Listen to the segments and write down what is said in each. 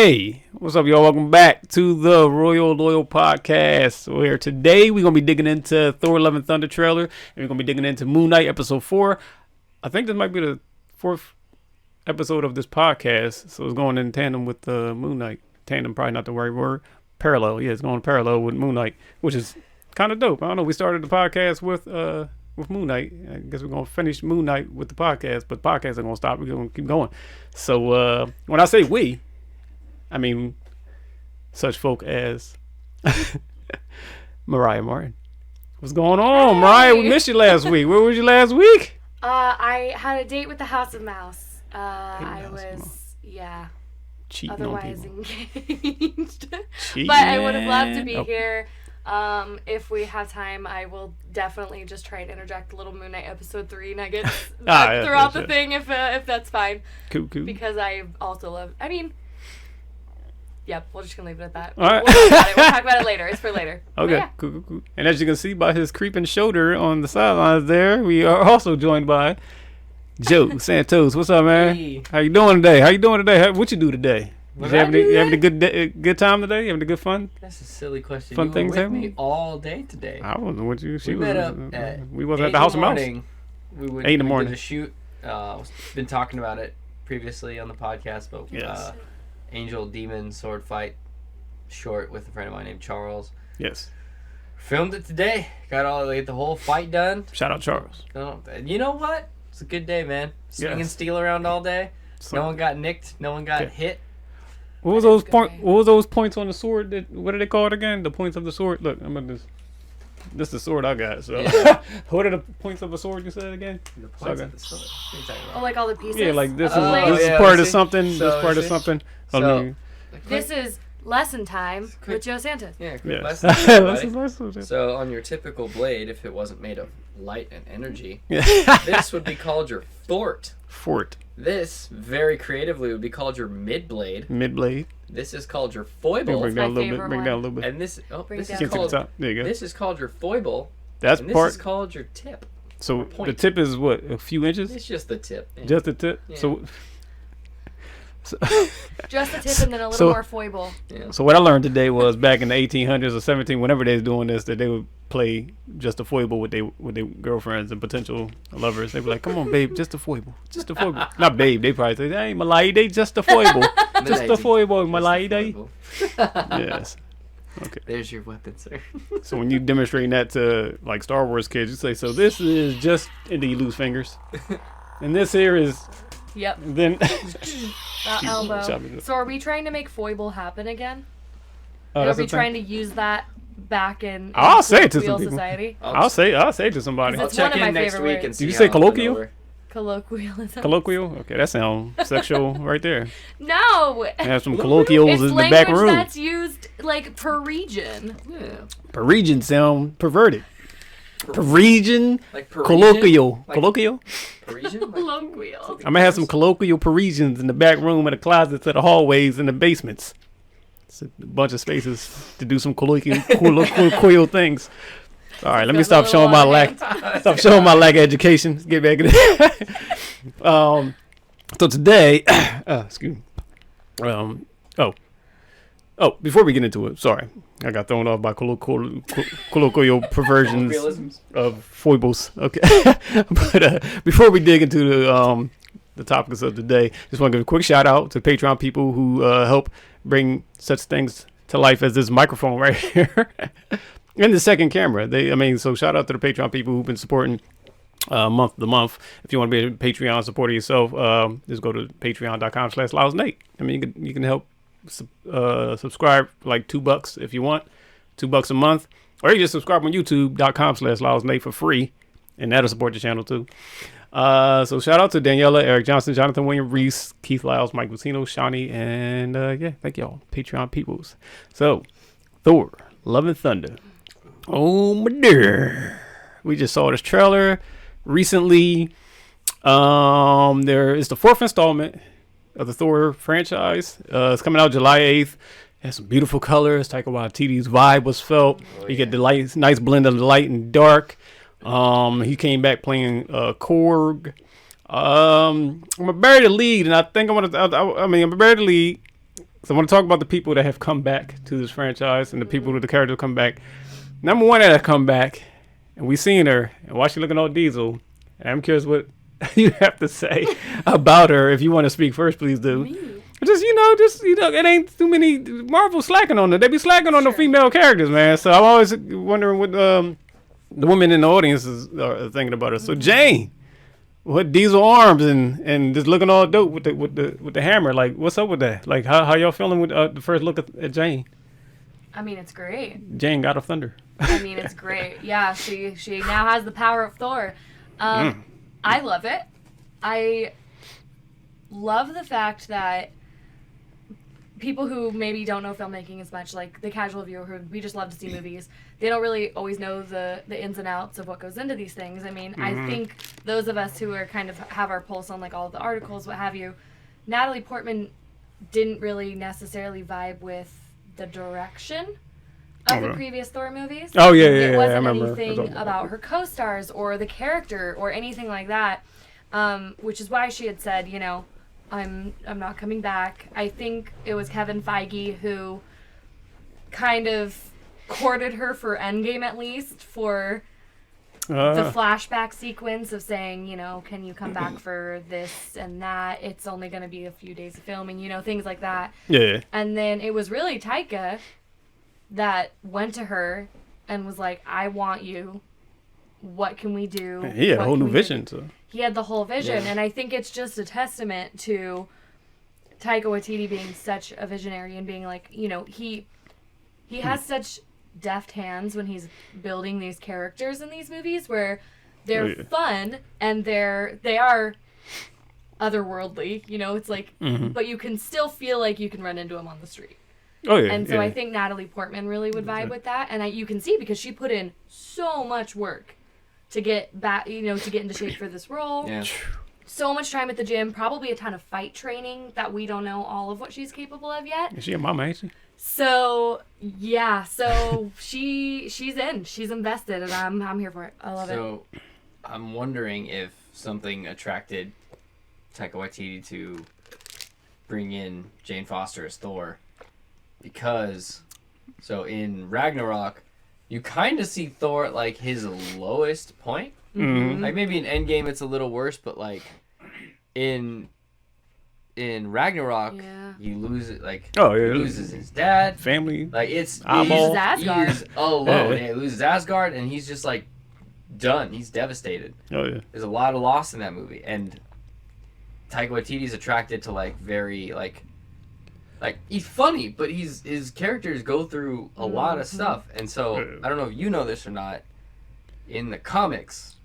Hey, what's up, y'all? Welcome back to the Royal Loyal Podcast, where today we're going to be digging into Thor Love and Thunder trailer, and we're going to be digging into Moon Knight episode 4. I think this might be the 4th episode of this podcast, so it's going in tandem with Moon Knight. Tandem, probably not the right word. Parallel, yeah, it's going parallel with Moon Knight, which is kind of dope. I don't know, we started the podcast with Moon Knight. I guess we're going to finish Moon Knight with the podcast, but the podcast ain't going to stop. We're going to keep going. So when I say we, I mean such folk as Mariah Martin. What's going on, Mariah? We missed you last week. Where was you last week? I had a date with the House of Mouse. I was cheating otherwise on engaged. Cheating. But I would have loved to be here. If we have time, I will definitely just try and interject a little Moon Knight episode 3 nuggets throughout the thing if that's fine. Cool. Because I also love. I mean. Yep, we're just going to leave it at that. All right. We'll talk about it later. It's for later. Okay, yeah. Cool. And as you can see by his creeping shoulder on the sidelines there, we are also joined by Joe Santos. What's up, man? Hey. How you doing today? What you do today? You having a good time today? You having a good fun? That's a silly question. Fun you things were with happening? me all day today. I wasn't with you. We met up we wasn't at the House of Mouse. 8 in the morning. Did a shoot. Been talking about it previously on the podcast, but yes. Angel Demon sword fight short with a friend of mine named Charles. Yes. Filmed it today. Got the whole fight done. Shout out Charles. You know what? It's a good day, man. Swinging steel around all day. So, no one got nicked. No one got hit. What was those points on the sword? What are they called again? The points of the sword. Look, I'm gonna this is the sword I got. So, what are the points of a sword you said again? The points of the sword. What are you talking about? Oh, like all the pieces? Yeah, like this is blades? part of something. So, this part of something. This is lesson time with Joe Santos. Yeah, Yes. lesson. So on your typical blade, if it wasn't made of light and energy, this would be called your fort. This, very creatively, would be called your mid-blade. This is called your foible. Bring down a little bit. And this is called your foible. This is called your tip. So the tip is what? A few inches? It's just the tip. Yeah. Just the tip? Yeah. So just the tip and then a little more foible. Yeah. So what I learned today was back in the 1800s or 17, whenever they was doing this, that they would play just a foible with their girlfriends and potential lovers. They'd be like, "Come on, babe, just a foible, just a foible." Not babe. They probably say, "Hey, my lady, just a foible, just a foible, my lady." Yes. Okay. There's your weapon, sir. So when you demonstrating that to like Star Wars kids, you say, "So this is just," and then you lose fingers, and this here is. Yep. Then that elbow. So are we trying to make foible happen again? Are we trying to use that back in I'll say it to some people. society? I'll say it to somebody. I'll check in next week and see. Did you say colloquial? Colloquialism. Colloquial? Okay, that sounds sexual right there. No. Have some colloquials in the back room. It's language that's used like per region. Yeah. Per region sound perverted. Parisian, like colloquial. Like colloquial? Parisian? Colloquial. I'm going to have some colloquial Parisians in the back room, in the closets, in the hallways, in the basements. It's a bunch of spaces to do some colloquial things. All right, let me stop showing my lack of education. Let's get back to it. So today, excuse me. Before we get into it, sorry. I got thrown off by colloquial perversions of foibles. Okay. But before we dig into the topics of the day, just want to give a quick shout out to Patreon people who help bring such things to life as this microphone right here and the second camera. So shout out to the Patreon people who've been supporting month to month. If you want to be a Patreon supporter yourself, just go to patreon.com/LowsNate. I mean, you can help subscribe for like $2 if you want, $2 a month, or you just subscribe on youtube.com/LowsNate for free, and that'll support the channel too. So shout out to Daniela, Eric Johnson, Jonathan William Reese, Keith Lyles, Mike Lucino, Shawnee, and thank y'all, Patreon peoples. So Thor Love and Thunder, oh my dear, we just saw this trailer recently. There is the 4th installment of the Thor franchise. It's coming out July 8th. It has some beautiful colors. Taika Waititi's vibe was felt. You get the nice blend of light and dark. He came back playing Korg. I'm gonna bury the lead, and I think I'm gonna bury the lead So I want to talk about the people that have come back to this franchise and the people who the characters come back. Number one that have come back, and we seen her, and why she looking all diesel. And I'm curious what you have to say about her. If you want to speak first, please do. Me? Just it ain't too many Marvel slacking on it. They be slacking on the female characters, man. So I'm always wondering what the women in the audience are thinking about her. So Jane, what diesel arms and just looking all dope with the hammer. Like, what's up with that? Like, how y'all feeling with the first look at Jane? I mean, it's great. Jane, God of Thunder. I mean, it's great. Yeah, she now has the power of Thor. I love it. I love the fact that people who maybe don't know filmmaking as much, like the casual viewer who we just love to see movies, they don't really always know the ins and outs of what goes into these things. I mean, I think those of us who are kind of have our pulse on like all the articles, what have you, Natalie Portman didn't really necessarily vibe with the direction of the previous Thor movies. Oh yeah, It wasn't I remember. anything about her co-stars or the character or anything like that, which is why she had said, you know, I'm not coming back. I think it was Kevin Feige who kind of courted her for Endgame, at least, for the flashback sequence of saying, you know, can you come back for this and that? It's only going to be a few days of filming, you know, things like that. Yeah. And then it was really Taika that went to her and was like, I want you. What can we do? He had a whole new vision. So. He had the whole vision. And I think it's just a testament to Taika Waititi being such a visionary and being like, you know, he has such deft hands when he's building these characters in these movies where they're fun and they are otherworldly, you know, it's like, but you can still feel like you can run into them on the street. Oh yeah. And so I think Natalie Portman really would vibe with that, and you can see because she put in so much work to get back, you know, to get into shape for this role. Yeah. So much time at the gym, probably a ton of fight training that we don't know all of what she's capable of yet. Is she a mama, ain't she? So yeah, so she's in, she's invested, and I'm here for it. I love it. So I'm wondering if something attracted Taika Waititi to bring in Jane Foster as Thor, because so in Ragnarok you kind of see Thor at like his lowest point. Like maybe in Endgame it's a little worse, but like in Ragnarok you lose it, like he loses his dad, family, like it's he loses Asgard. He's alone. He loses Asgard and he's just like done. He's devastated. Oh yeah. There's a lot of loss in that movie, and Taika Waititi's attracted to like very like he's funny, but his characters go through a lot of stuff, and so I don't know if you know this or not. In the comics,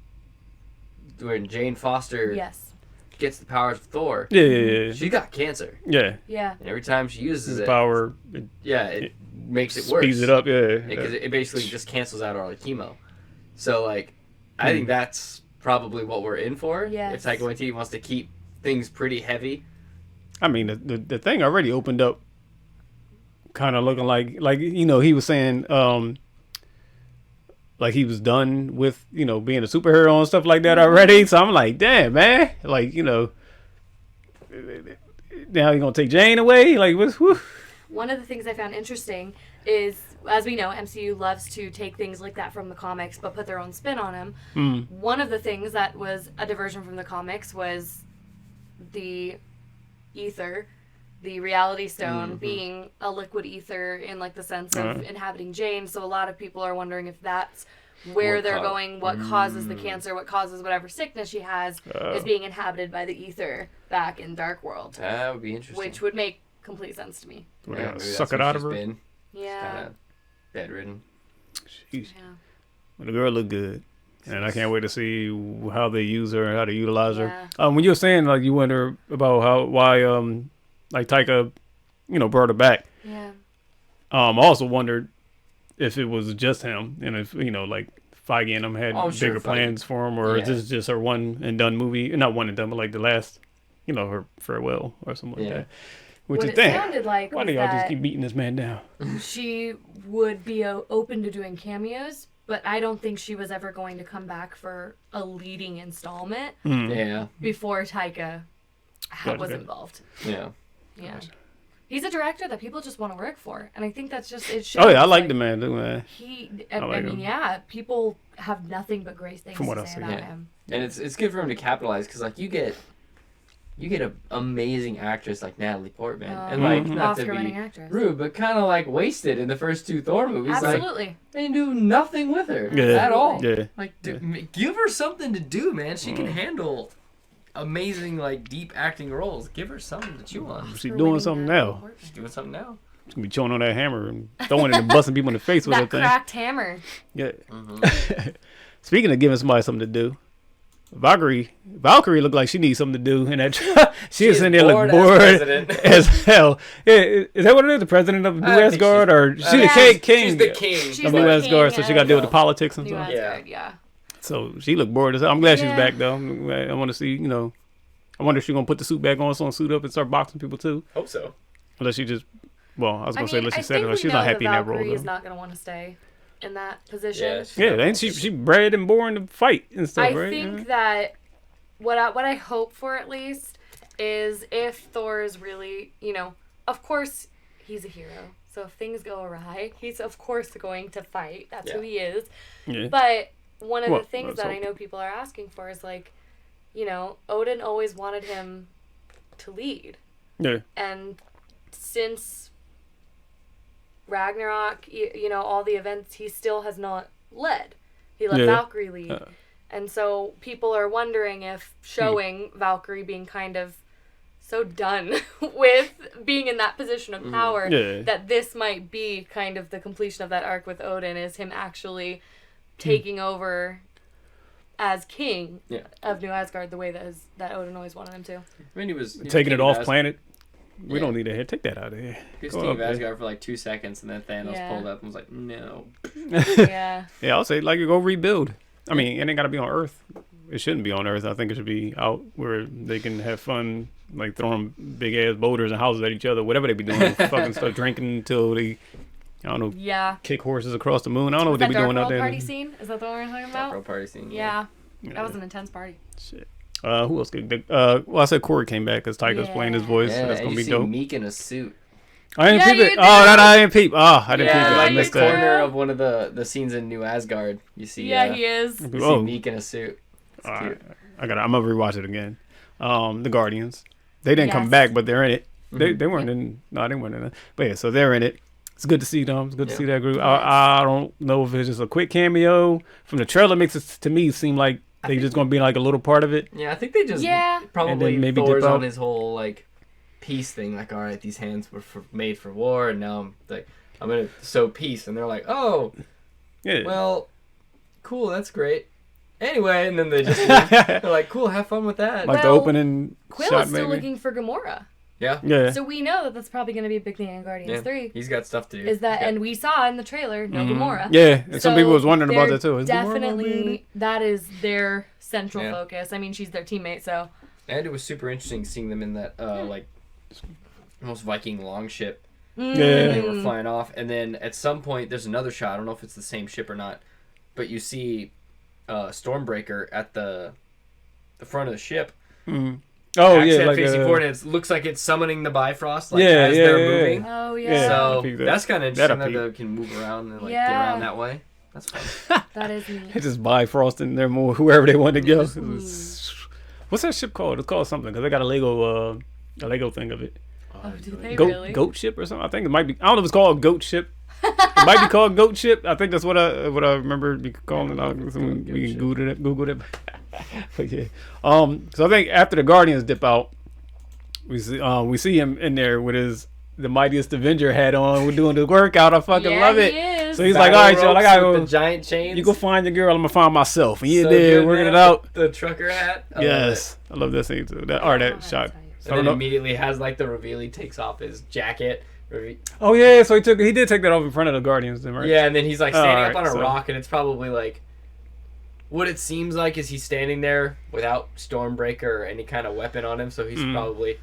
when Jane Foster gets the powers of Thor, she got cancer. Yeah. And every time she uses power, it makes it worse. Speeds it up. Because it basically just cancels out all the chemo. So like, I think that's probably what we're in for. If Taika Waititi wants to keep things pretty heavy. I mean, the thing already opened up kind of looking like, you know, he was saying, like he was done with, you know, being a superhero and stuff like that already. So I'm like, damn, man. Like, you know, now you're going to take Jane away? Like, what's, whew. One of the things I found interesting is, as we know, MCU loves to take things like that from the comics, but put their own spin on them. One of the things that was a diversion from the comics was the ether, the reality stone being a liquid ether in like the sense of inhabiting Jane. So a lot of people are wondering if that's where they're going, what causes the cancer, what causes whatever sickness she has is being inhabited by the ether back in Dark World. That would be interesting. Which would make complete sense to me. Suck it out of her. Yeah. Kind of bedridden. Jeez. Yeah. Well, the girl looked good. And I can't wait to see how they use her, how to utilize her. When you were saying, like, you wonder about why like Taika, you know, brought her back. Yeah. I also wondered if it was just him, and if, you know, like Feige and them had bigger plans for him, or is this just her one and done movie? Not one and done, but like the last, you know, her farewell or something like that. Which what is sounded like why do y'all just keep beating this man down? She would be open to doing cameos, but I don't think she was ever going to come back for a leading installment. Yeah. Before Taika was involved. Yeah. Yeah. He's a director that people just want to work for, and I think that's just it. Shows, oh yeah, I like the man, man. I mean, yeah, people have nothing but great things to say about him. And it's good for him to capitalize because like you get an amazing actress like Natalie Portman, and like not to be rude, but kind of like wasted in the first 2 Thor movies. Absolutely, like, they do nothing with her at all. Yeah, like give her something to do, man. She can handle amazing like deep acting roles. Give her something to chew on. She's doing something now. She's doing something now. She's gonna be chewing on that hammer and throwing it and busting people in the face with that thing. That cracked hammer. Yeah. Speaking of giving somebody something to do, Valkyrie looked like she needs something to do, and that she is in there look bored as hell. Yeah, is that what it is? The president of New Asgard, or she's the king? She's the king of New Asgard, so she got to deal with the politics and stuff. Yeah. So she looked bored as hell. I'm glad she's back though. I want to see, I wonder if she's gonna put the suit back on, suit up, and start boxing people too. Hope so. Unless she just, I was gonna say unless she said it, she's not happy in that role. Valkyrie is not gonna want to stay in that position. Yeah, ain't she bred and born to fight and stuff, right? I think that what I hope for at least is if Thor is really, of course he's a hero. So if things go awry, he's of course going to fight. That's who he is. Yeah. But one of the things that I know people are asking for is like, Odin always wanted him to lead. Yeah. And since Ragnarok, all the events, he still has not led. He let Valkyrie lead. And so people are wondering if showing Valkyrie being kind of so done with being in that position of power that this might be kind of the completion of that arc with Odin, is him actually taking over as king of New Asgard the way that Odin always wanted him to. I mean, he was taking it off planet. We don't need to take that out of here. He was king of Asgard for like 2 seconds, and then Thanos pulled up and was like, no. Yeah, I'll say like go rebuild. I mean, it ain't got to be on Earth. It shouldn't be on Earth. I think it should be out where they can have fun, like throwing big ass boulders and houses at each other, whatever they be doing. Fucking start drinking until they, I don't know. Yeah. Kick horses across the moon. I don't know what they be doing out there. Party scene? Is that the one we're talking about? Dark World party scene. Yeah. That was an intense party. Shit. Who else could? I said Corey came back because Tyga's playing his voice. Yeah, so that's gonna be dope. Meek in a suit. I didn't peep it. I didn't peep. I didn't peep it. Like the corner of one of the scenes in New Asgard. You see. Yeah, he is. You see Meek in a suit. It's cute. I'm gonna rewatch it again. The Guardians. They didn't come back, but they're in it. They weren't in. No, they weren't in it. But yeah, so they're in it. It's good to see them. It's good to see that group. I don't know if it's just a quick cameo. From the trailer, makes it to me seem like they just gonna be like a little part of it. Yeah, I think they just probably maybe Thor's on his whole like peace thing. Like, all right, these hands were made for war, and now I'm gonna sow peace, and they're like, oh, well, cool, that's great. Anyway, and then they just leave. They're like, cool, have fun with that. Like the opening Quill shot, is still maybe? looking for Gamora. Yeah. So we know that that's probably going to be a big thing in Guardians 3. He's got stuff to do. Is that, and we saw in the trailer, no Gamora. Yeah, and some people was wondering about that too. Definitely, that is their central focus. I mean, she's their teammate, so. And it was super interesting seeing them in that, like, almost Viking longship. Yeah. They were flying off, and then at some point, there's another shot. I don't know if it's the same ship or not, but you see Stormbreaker at the front of the ship. Oh yeah, like facing forward. It looks like it's summoning the Bifrost, like as they're moving. Oh yeah. So that's kind of interesting that they can move around and like get around that way. That's fun. That is neat. It's just Bifrost in there more whoever they want to go. What's that ship called? It's called something because they got a Lego thing of it. Oh, do they really? Goat ship or something? I think it might be. I don't know if it's called Goat Ship. It might be called Goat Ship. I think that's what I remember calling it. We can Google it. But yeah. So I think after the Guardians dip out, we see him in there with the mightiest Avenger hat on. We're doing the workout. I fucking love it. He is. So he's like, all right, y'all, I gotta go. The giant chains. You go find your girl. I'm gonna find myself. And you're there working it out. The trucker hat. I love that scene too. That shot. And then immediately has like the reveal. He takes off his jacket. Oh yeah, so he did take that off in front of the Guardians, then, right? Yeah, and then he's like standing up on a rock, and it's probably like what it seems like is he's standing there without Stormbreaker or any kind of weapon on him, so he's probably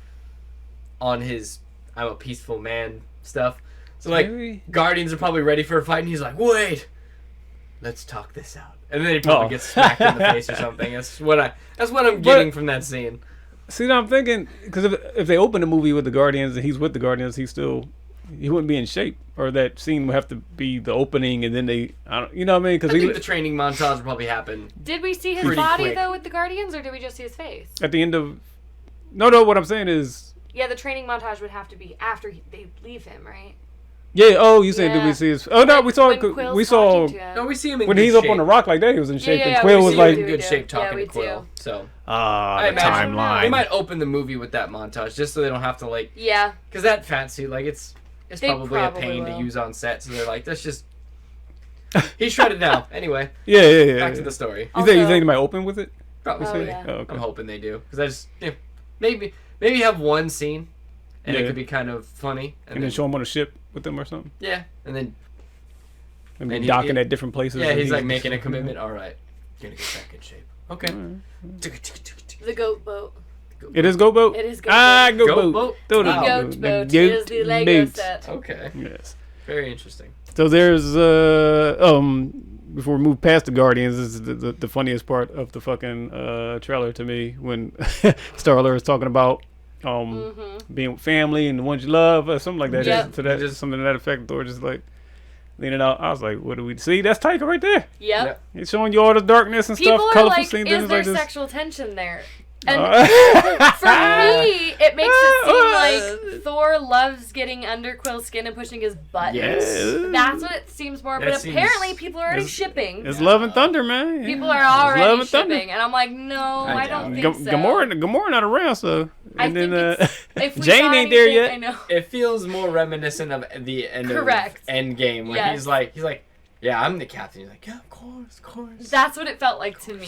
on his "I'm a peaceful man" stuff. So like Guardians are probably ready for a fight, and he's like, "Wait, let's talk this out," and then he probably gets smacked in the face or something. That's what I'm getting from that scene. See, I'm thinking because if they open the movie with the Guardians and he's with the Guardians, he wouldn't be in shape, or that scene would have to be the opening, and then you know what I mean? Because I think the training montage would probably happen. Did we see his body though with the Guardians, or did we just see his face? At the end of, no. What I'm saying is, yeah, the training montage would have to be after they leave him, right? Yeah. Oh, you saying did we see his? Oh no, we saw. No, we see him in when good he's shape. up on the rock like that. He was in shape, and yeah, Quill was like in good shape talking to Quill. So the timeline. They might open the movie with that montage just so they don't have to like. Yeah. Because that fat suit, like it's probably a pain to use on set. So they're like, let's just. He's shredded now. Anyway. Yeah. Back to the story. You think they might open with it? Probably. Oh, yeah. Okay. I'm hoping they do because I just maybe have one scene. And it could be kind of funny. And then show him on a ship with them or something. Yeah, and then docking at different places. Yeah, he's like making a commitment. All right, you're gonna get back in shape. Okay. The goat boat. It is goat boat. It is goat boat. Goat boat. The goat boat is the Lego set. Okay. Yes. Very interesting. So there's before we move past the Guardians, this is the funniest part of the fucking trailer to me when Star-Lord is talking about being with family and the ones you love or something like that. Yep. So that just something to that effect. Thor just like leaning out. I was like, what do we see? That's Taika right there. Yep. He's showing you all the darkness and People stuff, are colorful like, scenes, is things there like this. sexual tension there? And for me, it makes it seem like Thor loves getting under Quill's skin and pushing his buttons. Yes. That's what it seems more. But apparently, people are already shipping. It's Love and Thunder, man. People are already shipping, and I'm like, no, I don't think so. Gamora not around, so. And if Jane ain't there yet. I know. It feels more reminiscent of the end of Endgame, where he's like, yeah, I'm the captain. He's like, yeah, of course. That's what it felt like to me.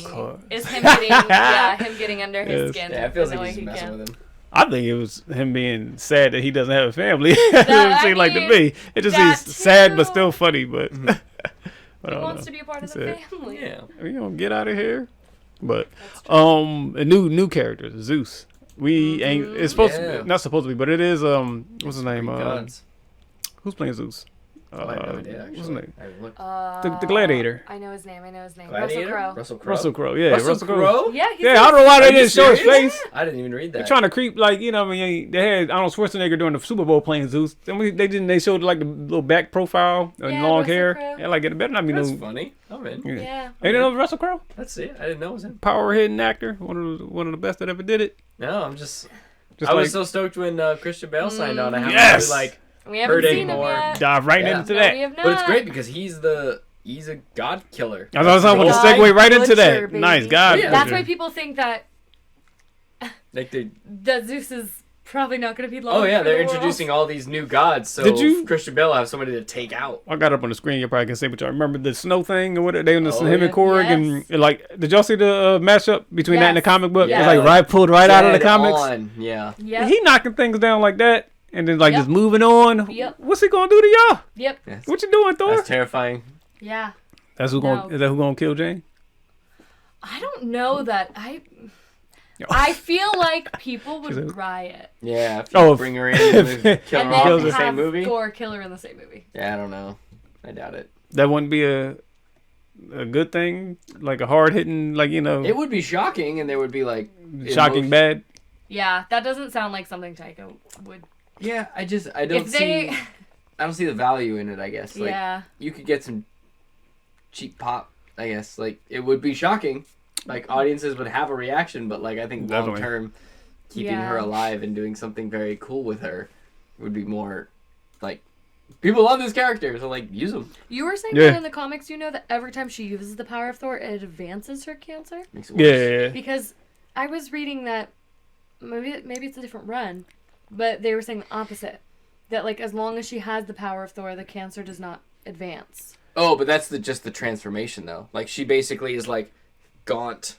Is him getting under his skin. Yeah, it feels like he's messing with him. I think it was him being sad that he doesn't have a family. That's what it seemed like to me. It just seems sad but still funny. But he wants to be a part of the family. Yeah, we gonna get out of here. But a new character, Zeus. We ain't. It's supposed to be, not supposed to be, but it is. What's his name? Who's playing Zeus? I have no idea, actually. What's his name? The Gladiator. I know his name. Gladiator? Russell Crowe. Yeah, Russell Crowe. Yeah, I don't know why they didn't show his face. I didn't even read that. They're trying to creep, like, you know, I mean, they had Arnold Schwarzenegger during the Super Bowl playing Zeus. Then they showed like the little back profile and long hair. Crowe. Yeah, like it better not be That's funny. I'm in. Yeah. You didn't know Russell Crowe? Let's see. I didn't know it was him. Power hitting actor, one of the best that ever did it. No, I was so stoked when Christian Bale signed on. I haven't really, we haven't seen him yet. Dive right into that. We have not. But it's great because he's a god killer. I was going to segue right into that. Baby. Nice God. Yeah. That's why people think that like that Zeus is probably not going to be long. Oh yeah, they're introducing all these new gods. So Christian Bale have somebody to take out. I got up on the screen. You probably can see, but y'all remember the snow thing or what? They on the him and Korg and like. Did y'all see the matchup between that and the comic book? Yeah. It's like pulled right out of the comics. Yeah. He knocking things down like that. And then just moving on. Yep. What's he gonna do to y'all? Yep. Yes. What you doing, Thor? That's terrifying. Yeah. Is that who gonna kill Jane? I don't know that. I feel like people would riot. Yeah. If you bring her in and kill her off in the same movie. Thor kill her in the same movie. Yeah, I don't know. I doubt it. That wouldn't be a good thing, like a hard hitting, like It would be shocking, and there would be like shocking bad. Yeah, that doesn't sound like something Taika would. Yeah, I don't see the value in it. I guess. Like, you could get some cheap pop. I guess like it would be shocking. Like audiences would have a reaction, but like I think long term, keeping her alive and doing something very cool with her would be more like. People love this character, so like use them. You were saying that in the comics, that every time she uses the power of Thor, it advances her cancer. Makes it worse. Yeah. Because I was reading that maybe it's a different run, but they were saying the opposite. That like as long as she has the power of Thor, the cancer does not advance. Oh, but that's just the transformation though. Like she basically is like gaunt,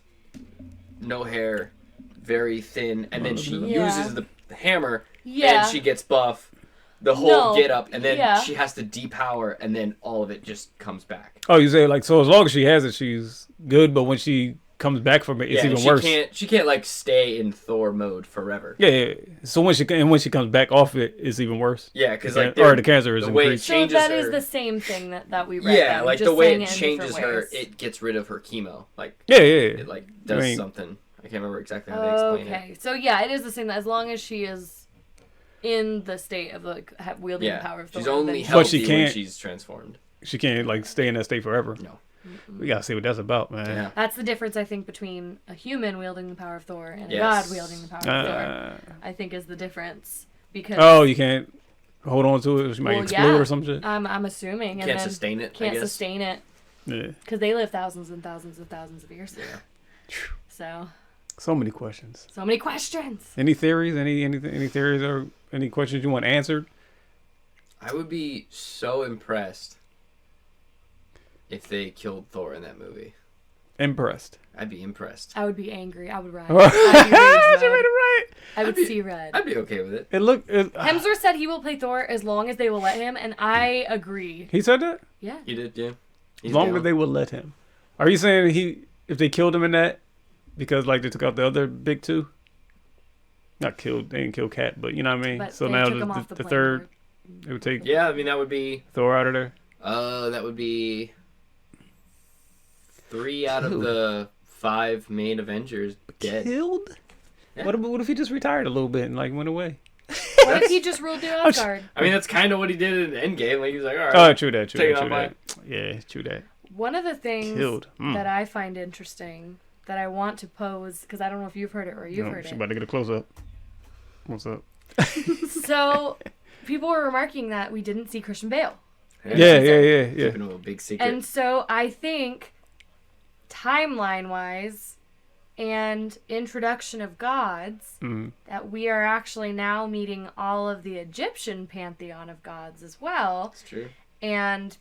no hair, very thin, and then she uses the hammer and she gets buff. The whole get up, and then she has to depower, and then all of it just comes back. Oh, you say like so? As long as she has it, she's good. But when she comes back from it, it's even worse. She can't like stay in Thor mode forever. Yeah. So when she comes back off it, it's even worse. Yeah, because like the cancer is increased. So that is the same thing that we read. Yeah, like the way it changes her, it gets rid of her chemo. Like yeah, it like does something. I can't remember exactly how they explain it. Okay, so yeah, it is the same. As long as she is in the state of like wielding the power of Thor. She's only healthy when she's transformed. She can't like stay in that state forever. No. We gotta see what that's about, man. Yeah. That's the difference, I think, between a human wielding the power of Thor and a god wielding the power of Thor. I think is the difference because you can't hold on to it. She might explode or some shit. I'm assuming. Can't sustain it. Can't sustain it. Yeah. Because they live thousands and thousands and thousands of years. Yeah. So many questions. So many questions. Any theories? Any theories or any questions you want answered? I would be so impressed if they killed Thor in that movie. Impressed. I'd be impressed. I would be angry. I would ride. I would see red. I'd be okay with it. Hemsworth said he will play Thor as long as they will let him, and I agree. He said that? Yeah. He did, yeah. As long as they will let him. Are you saying if they killed him in that, because like they took out the other big two? Not killed, they didn't kill Cat, but you know what I mean? But so they now took the third, it would take I mean, that would be Thor out of there. That would be 3 out of the 5 main Avengers dead. Killed? Yeah. What if he just retired a little bit and like went away? What if he just ruled through Asgard? I mean, that's kind of what he did in Endgame. Like, he was like, all right. Oh, true that. Yeah, true that. One of the things that I find interesting that I want to pose, because I don't know if you've heard it or you've heard it. She's about to get a close-up. What's up? So, people were remarking that we didn't see Christian Bale. Yeah. Keeping him a big secret. And so, I think, timeline-wise, and introduction of gods, that we are actually now meeting all of the Egyptian pantheon of gods as well. That's true. And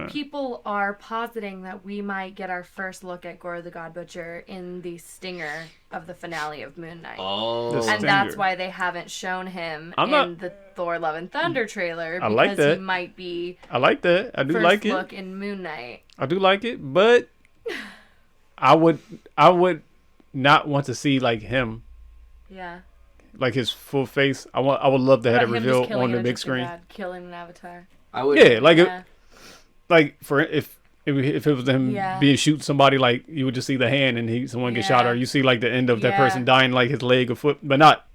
people are positing that we might get our first look at Gorr the God Butcher in the stinger of the finale of Moon Knight. Oh. And that's why they haven't shown him in the Thor Love and Thunder trailer. Because like that. He might be I like that. I do like it. First look in Moon Knight. I do like it, but I would not want to see like him. Yeah. Like his full face. I would love to have it revealed on the big screen. Killing an avatar. I would. Yeah, like if it was him being shoot somebody, like you would just see the hand and someone get shot, or you see like the end of that person dying, like his leg or foot, but not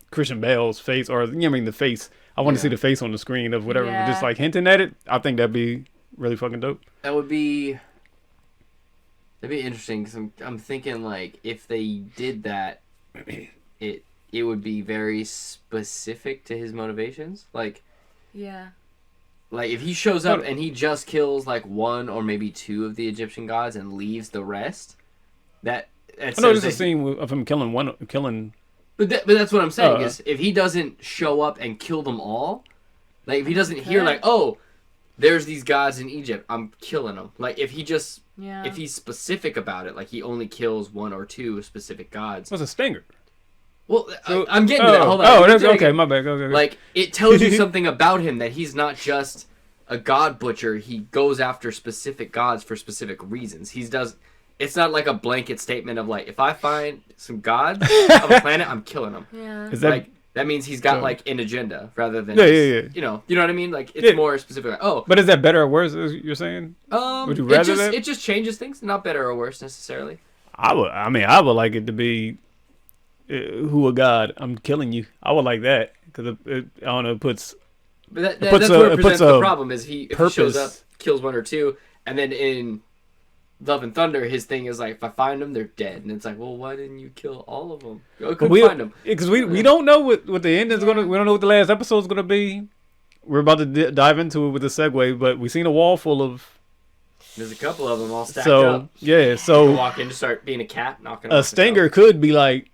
Christian Bale's face, or the face. I want to see the face on the screen of whatever, but just like hinting at it. I think that'd be really fucking dope. That'd be interesting because I'm thinking like if they did that, it would be very specific to his motivations, like. Yeah. Like, if he shows up and he just kills, like, 1 or maybe 2 of the Egyptian gods and leaves the rest, I know there's a scene of him killing one. But that's what I'm saying, is if he doesn't show up and kill them all, like, if he doesn't hear, like, oh, there's these gods in Egypt, I'm killing them. Like, if he just, if he's specific about it, like, he only kills 1 or 2 specific gods. What's a stinger? Well, I'm getting to that. Hold on. That's okay. My bad. Okay. Like, it tells you something about him that he's not just a god butcher. He goes after specific gods for specific reasons. It's not like a blanket statement of like, if I find some gods of a planet, I'm killing them. Yeah. Is that that means he's got like an agenda rather than You know what I mean? Like it's more specific. Like, but is that better or worse? You're saying? Would you rather that? It just changes things. Not better or worse necessarily. I would like it to be. Who a god? I'm killing you. I would like that because I don't know. It puts. But that's what it presents the problem is if he shows up, kills 1 or 2, and then in Love and Thunder, his thing is like if I find them, they're dead, and it's like, well, why didn't you kill all of them? I couldn't find them because we don't know what the end is gonna. We don't know what the last episode is gonna be. We're about to dive into it with a segue, but we've seen a wall full of. There's a couple of them all stacked up. Yeah, so you walk in to start being a cat, knocking. A stinger could be like.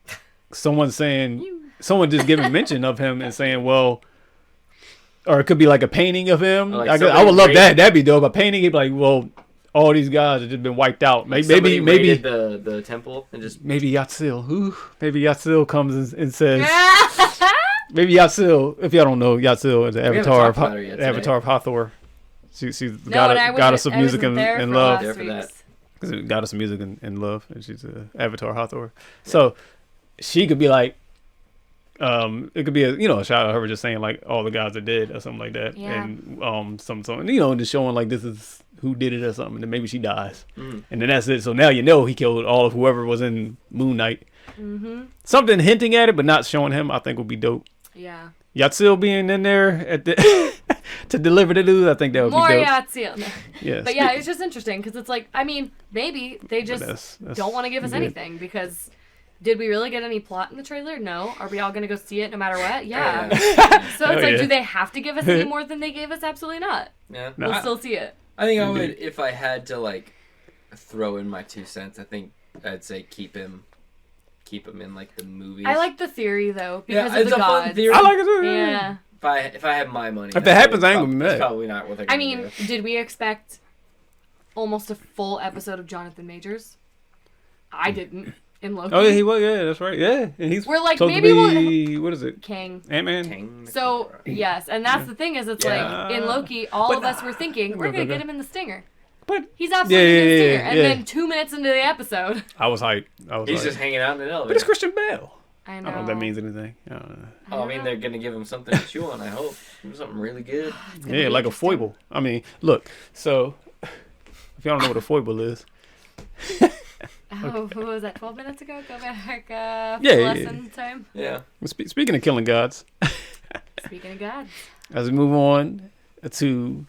Someone just giving mention of him and saying, well, or it could be like a painting of him. Like I would love that. That'd be dope. A painting, he'd be like, well, all these guys have just been wiped out. Maybe the temple and just maybe Yatzil. Maybe Yatzil comes and says, maybe Yatzil. If y'all don't know, Yatzil is the avatar of Hathor. She's goddess of music and love. Goddess of music and love, and she's the avatar Hathor. So. She could be like, it could be a shot of her just saying like all the gods are dead or something like that, and something just showing like this is who did it or something, and then maybe she dies, and then that's it. So now he killed all of whoever was in Moon Knight, Something hinting at it, but not showing him, I think would be dope. Yeah. Yatzil being in there at the to deliver the news, I think that would More be dope. Yatzil. Yeah. But yeah, it's just interesting because it's like, I mean, maybe they just that's don't want to give us anything because did we really get any plot in the trailer? No. Are we all going to go see it no matter what? Yeah. So it's like, do they have to give us any more than they gave us? Absolutely not. Yeah. We'll still see it. I think I would, if I had to like throw in my 2 cents, I think I'd say keep him in like the movies. I like the theory though because of it's the a fun gods. theory. I like it too. Yeah. If I had my money, if that happens, I ain't gonna be mad. That's probably not what they're gonna do. Did we expect almost a full episode of Jonathan Majors? I didn't in Loki. Oh yeah, he was. Yeah, that's right. Yeah, and he's. We're like, maybe what is it? King. Ant-Man. So yes, and that's the thing is, it's like in Loki, all of us were thinking we're gonna get him in the stinger. But he's absolutely in the stinger, and then 2 minutes into the episode, I was hyped. He's just hanging out in an elevator. But it's Christian Bale. I I know. don't know if that means anything. I don't know. I mean, they're gonna give him something to chew on. I hope something really good. Yeah, like a foible. I mean, look. So, if y'all don't know what a foible is, Oh, what was that? 12 minutes ago? Go back. Lesson time. Yeah. Speaking of killing gods, Speaking of gods. as we move on to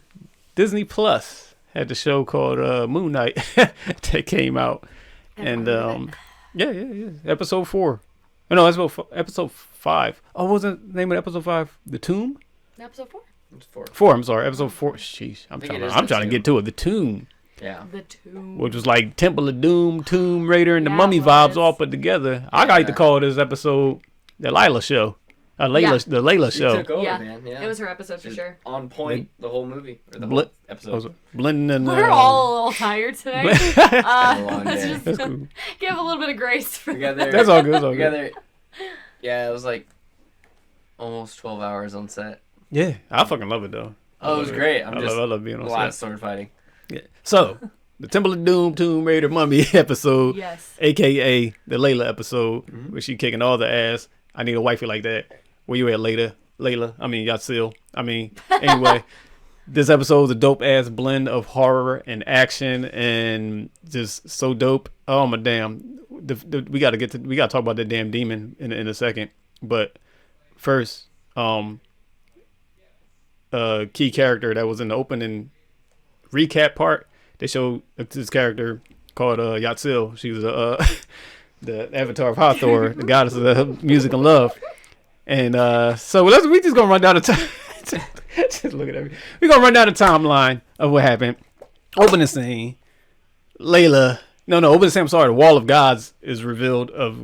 Disney Plus, had the show called Moon Knight that came out, and yeah, episode 4. Oh, no, episode 5. Oh, what was the name of episode 5? The Tomb. Episode 4. It's 4. 4. I'm sorry, episode 4. Sheesh, I'm trying to get to it. The Tomb. Yeah. The Tomb. Which was like Temple of Doom, Tomb Raider, and the Yeah, Mummy it vibes was. all put together. I like to call this episode the Layla show. The Layla She show. took over, Yeah. man. Yeah. It was her episode for sure. On point the whole movie or the Bl- whole episode. Blending and We're all a little tired today. It's a long Let's day. just That's cool. give a little bit of grace for We got there. That's all good. That's all We got good. there. Yeah, it was like almost 12 hours on set. Yeah, I fucking love it though. Oh, it was great. I love being a on lot of set. sword fighting. Yeah. So the Temple of Doom, Tomb Raider, Mummy episode, Yes. aka the Layla episode, where she kicking all the ass. I need a wifey like that. Where you at, Layla? I mean Yatzil. Anyway. This episode is a dope ass blend of horror and action and just so dope. Oh my damn! We gotta talk about that damn demon in a second. But first, key character that was in the opening recap part. They showed this character called Yatzil. She was the avatar of Hathor, the goddess of music and love. And so we just gonna run down the time. Just look at me. We're gonna run down the timeline of what happened. Opening scene. Layla. Opening scene. I'm sorry. The Wall of Gods is revealed of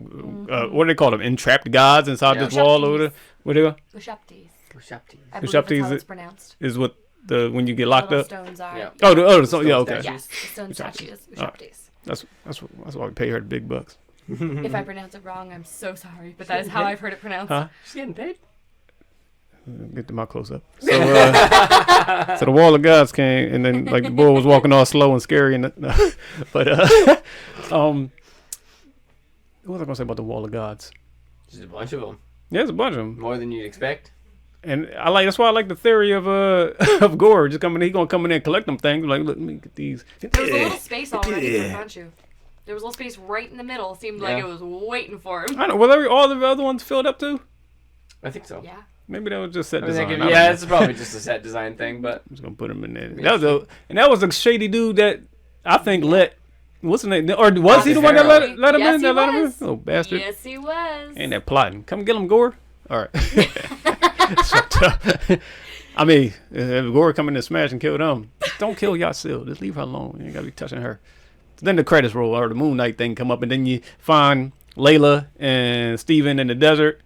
what do they call them? Entrapped gods inside this wall over there. What do they go? Ushaptis. I Ushaptis believe that's how it's pronounced. Is what when you get locked Little up. stones are. Yeah. Okay. Yes, the stone statues. Ushaptis. That's why we pay her the big bucks. If I pronounce it wrong, I'm so sorry, but that is how I've heard it pronounced. Huh? She's getting paid. Get to my close up. So, so the Wall of Gods came, and then like the boy was walking all slow and scary, and but what was I gonna say about the Wall of Gods? Just a bunch of them. Yeah, there's a bunch of them, More than you'd expect. and that's why I like the theory of of Gore just coming. He gonna come in there and collect them things. Like, look, let me get these. There was a little space already for Khonshu. There was a little space right in the middle. Seemed like it was waiting for him. I don't know. Were all the other ones filled up too? I think so. Yeah. Maybe that was just set I mean, design. yeah, it's probably just a set design thing, but I'm just gonna put him in there. That was a shady dude that I think what's his name? Or was he the one that let him Yes, in? he That let him in? was. Oh bastard! Yes, he was. Ain't that plotting? Come get him, Gore. All right. I mean, if Gore come in and smash and kill them, don't kill Yatzil. Just leave her alone. You ain't gotta be touching her. So then the credits roll or the Moon Knight thing come up, and then you find Layla and Steven in the desert.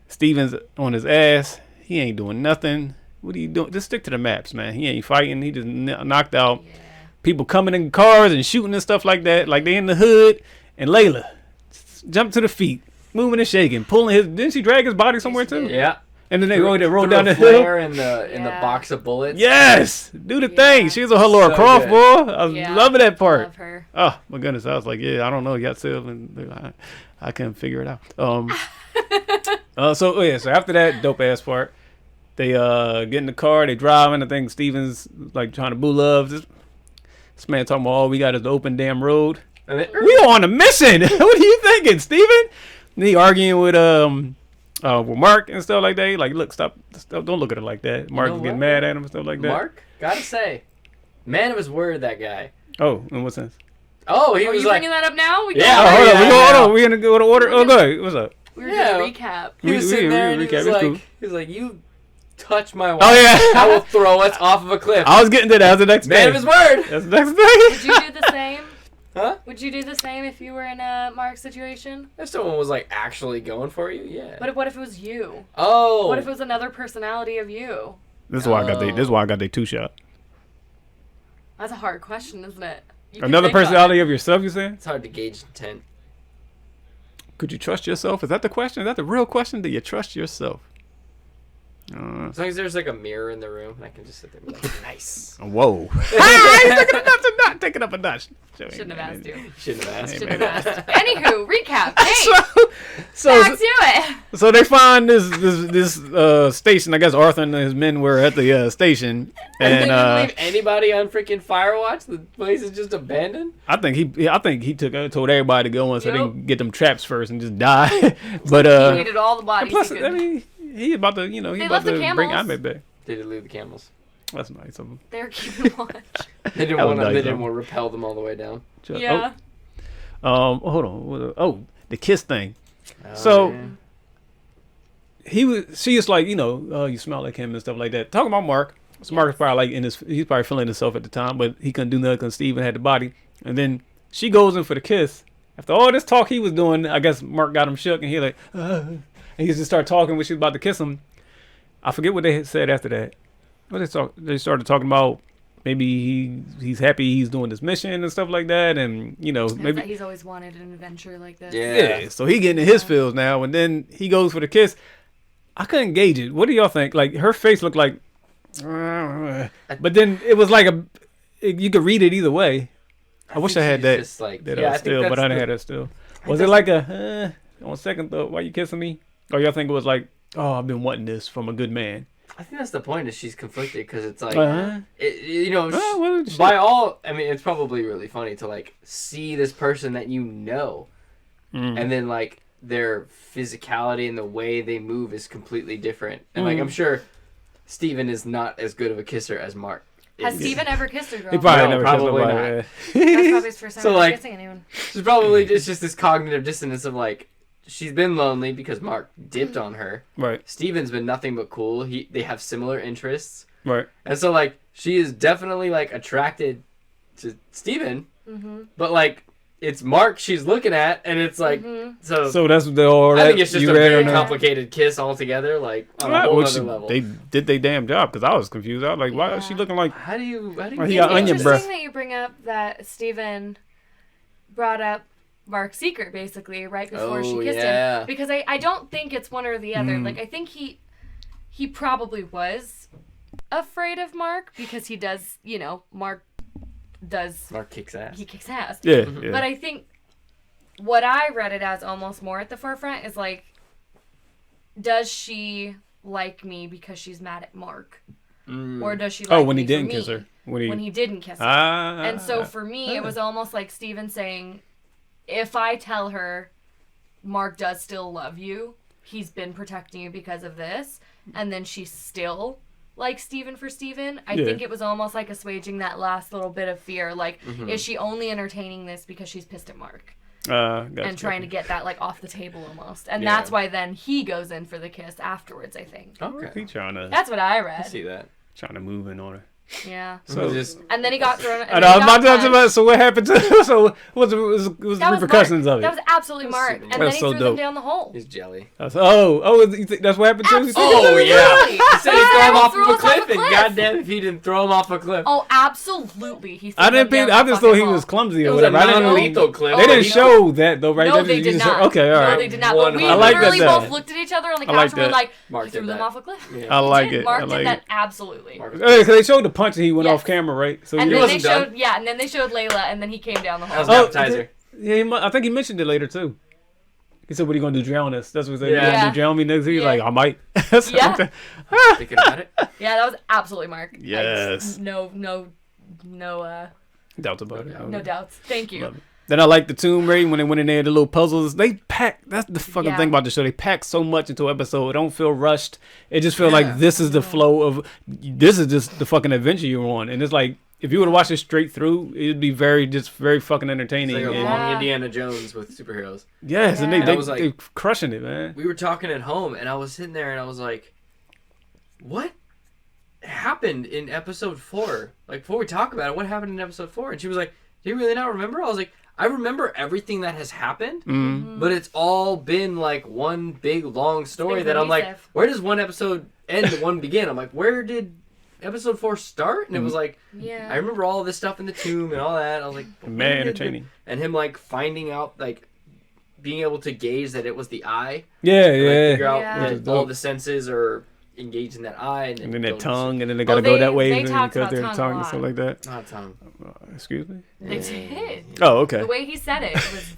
Steven's on his ass. He ain't doing nothing. What are you doing? Just stick to the maps, man. He ain't fighting. He just knocked out people coming in cars and shooting and stuff like that. Like they in the hood. And Layla jumped to the feet, moving and shaking, pulling his. Didn't she drag his body somewhere too? yeah. And then they rolled down the hill hill. in the box of bullets. Yes, do the thing. She was a Laura So Croft, good. boy. I was loving that part. Love her. Oh my goodness, I was like, yeah, I don't know, Yatzil, and I couldn't figure it out. So after that dope ass part, they get in the car, they driving. I think Steven's like trying to boo love. This man talking about all we got is the open damn road. And then, We on a mission. What do you think? getting Steven? And he arguing with Mark and stuff like that. He like, look, stop, don't look at her like that. Mark was getting mad at him and stuff like that. Mark, gotta say, man of his word, that guy. Oh, in what sense? Oh, he was you bringing that up now? Hold on. We're gonna go to order. Oh, go ahead. What's up? We're gonna recap. He was sitting there and he was like, you touch my wife. Oh yeah, I will throw us off of a cliff. I was getting to that. That's the next man of his word. That's the next thing. Would you do the same? Huh? Would you do the same if you were in a Mark situation? If someone was like actually going for you, yeah. But what if it was you? Oh. What if it was another personality of you? This is why I got the. This is why I got the 2-shot. That's a hard question, isn't it? Another personality of yourself, you saying? It's hard to gauge intent. Could you trust yourself? Is that the question? Is that the real question? Do you trust yourself? As long as there's like a mirror in the room, I can just sit there and be like, nice. Whoa. Take it up a notch. Shouldn't have asked you. Shouldn't have asked. Anywho, recap. Hey, so back to it. So they find this station. I guess Arthur and his men were at the station, and they didn't leave anybody on freaking Firewatch. The place is just abandoned. I think he told everybody to go in so they can get them traps first and just die. But he needed all the bodies. Plus, I mean, he about to bring Ahmed back. They did leave the camels. That's nice of them. They're keeping watch. They didn't want to repel them all the way down. Yeah. Hold on. Oh, the kiss thing. So man. she was like, you smell like him and stuff like that. Talking about Mark. So Mark is probably like he's probably feeling himself at the time, but he couldn't do nothing because Steven had the body. And then she goes in for the kiss. After all this talk he was doing, I guess Mark got him shook and he like, and he just started talking when she was about to kiss him. I forget what they said after that. What they started talking about. Maybe he's happy he's doing this mission and stuff like that, and maybe he's always wanted an adventure like this. Yeah. So he getting in his feels now, and then he goes for the kiss. I couldn't gauge it. What do y'all think? Like her face looked like, but then it was like you could read it either way. I wish I had that. Still, but I didn't have that still. Was it like on second thought, why you kissing me? Or y'all think it was like, oh, I've been wanting this from a good man? I think that's the point, is she's conflicted because it's like, well, by all, I mean, it's probably really funny to like see this person that and then like their physicality and the way they move is completely different. And like, I'm sure Steven is not as good of a kisser as Mark. Has Steven ever kissed a girl? He probably never kissed probably nobody. not. That's probably his first time kissing anyone. It's probably just this cognitive dissonance of like, she's been lonely because Mark dipped on her. Right. Steven's been nothing but cool. They have similar interests. Right. And so like she is definitely like attracted to Steven, but like it's Mark she's looking at, and it's like so that's the whole. I think it's just a very complicated kiss altogether, like on a whole other level. They did their damn job because I was confused. I was like, why is she looking like? How do you? He got onion breath. It's interesting that you bring up that Steven brought up Mark's secret basically right before she kissed him, because I don't think it's one or the other. Like I think he probably was afraid of Mark because he does, Mark kicks ass. He kicks ass. Yeah. But I think what I read it as almost more at the forefront is like, does she like me because she's mad at Mark? Or does she like when me he didn't for me kiss her? When he didn't kiss her. And so for me, it was almost like Steven saying, if I tell her Mark does still love you, he's been protecting you because of this, and then she still likes Steven for Steven, I think it was almost like assuaging that last little bit of fear. Like, is she only entertaining this because she's pissed at Mark? And trying to get that like off the table almost. And that's why then he goes in for the kiss afterwards, I think. Okay. That's what I read. I see that. Trying to move in on her. Yeah. So and then he got thrown. So what happened to? So what was the repercussions of it? That was absolutely Mark. And then he threw them down the hole. He's jelly. That's what happened to? Oh yeah. He said he'd throw him off of a cliff, and goddamn if he didn't throw him off a cliff. Oh, absolutely. I just thought he was clumsy or whatever. It was a non-lethal cliff. They didn't show that though, right? No, they did not. Okay, all right. No, they did not. But we literally both looked at each other on the couch and were like, Mark threw them off a cliff. I like it. Mark did that absolutely. They showed the punch and he went off camera, right? So and then they showed, and then they showed Layla, and then he came down the hall. That was an appetizer. Yeah, I think he mentioned it later too. He said, "What are you gonna do? Drown us?" That's what he said. Yeah. You gonna drown me next? He's like, "I might." Yeah. Thinking about it. Yeah, that was absolutely Mark. Yes. No doubts about it. No doubts. Thank you. Then I like the Tomb Raider when they went in there, the little puzzles. They pack. That's the fucking thing about the show. They pack so much into an episode. It don't feel rushed. It just feels like this is the flow of. This is just the fucking adventure you're on, and it's like if you were to watch it straight through, it'd be very fucking entertaining. It's like a long Indiana Jones with superheroes. Yes, and they're crushing it, man. We were talking at home, and I was sitting there, and I was like, "What happened in episode 4? Like before we talk about it, what happened in episode 4?" And she was like, "Do you really not remember?" I was like, I remember everything that has happened, but it's all been like one big long story that I'm like, where does one episode end and one begin? I'm like, where did episode 4 start? And it was like, I remember all this stuff in the tomb and all that. I was like, man, entertaining. And him like finding out, like being able to gaze that it was the eye. Yeah, and, like, figure out that all the senses are engaged in that eye, and then their tongue, and then they gotta go that way because their tongue and stuff like that. Not tongue. Excuse me. They did. Oh, okay. The way he said it was.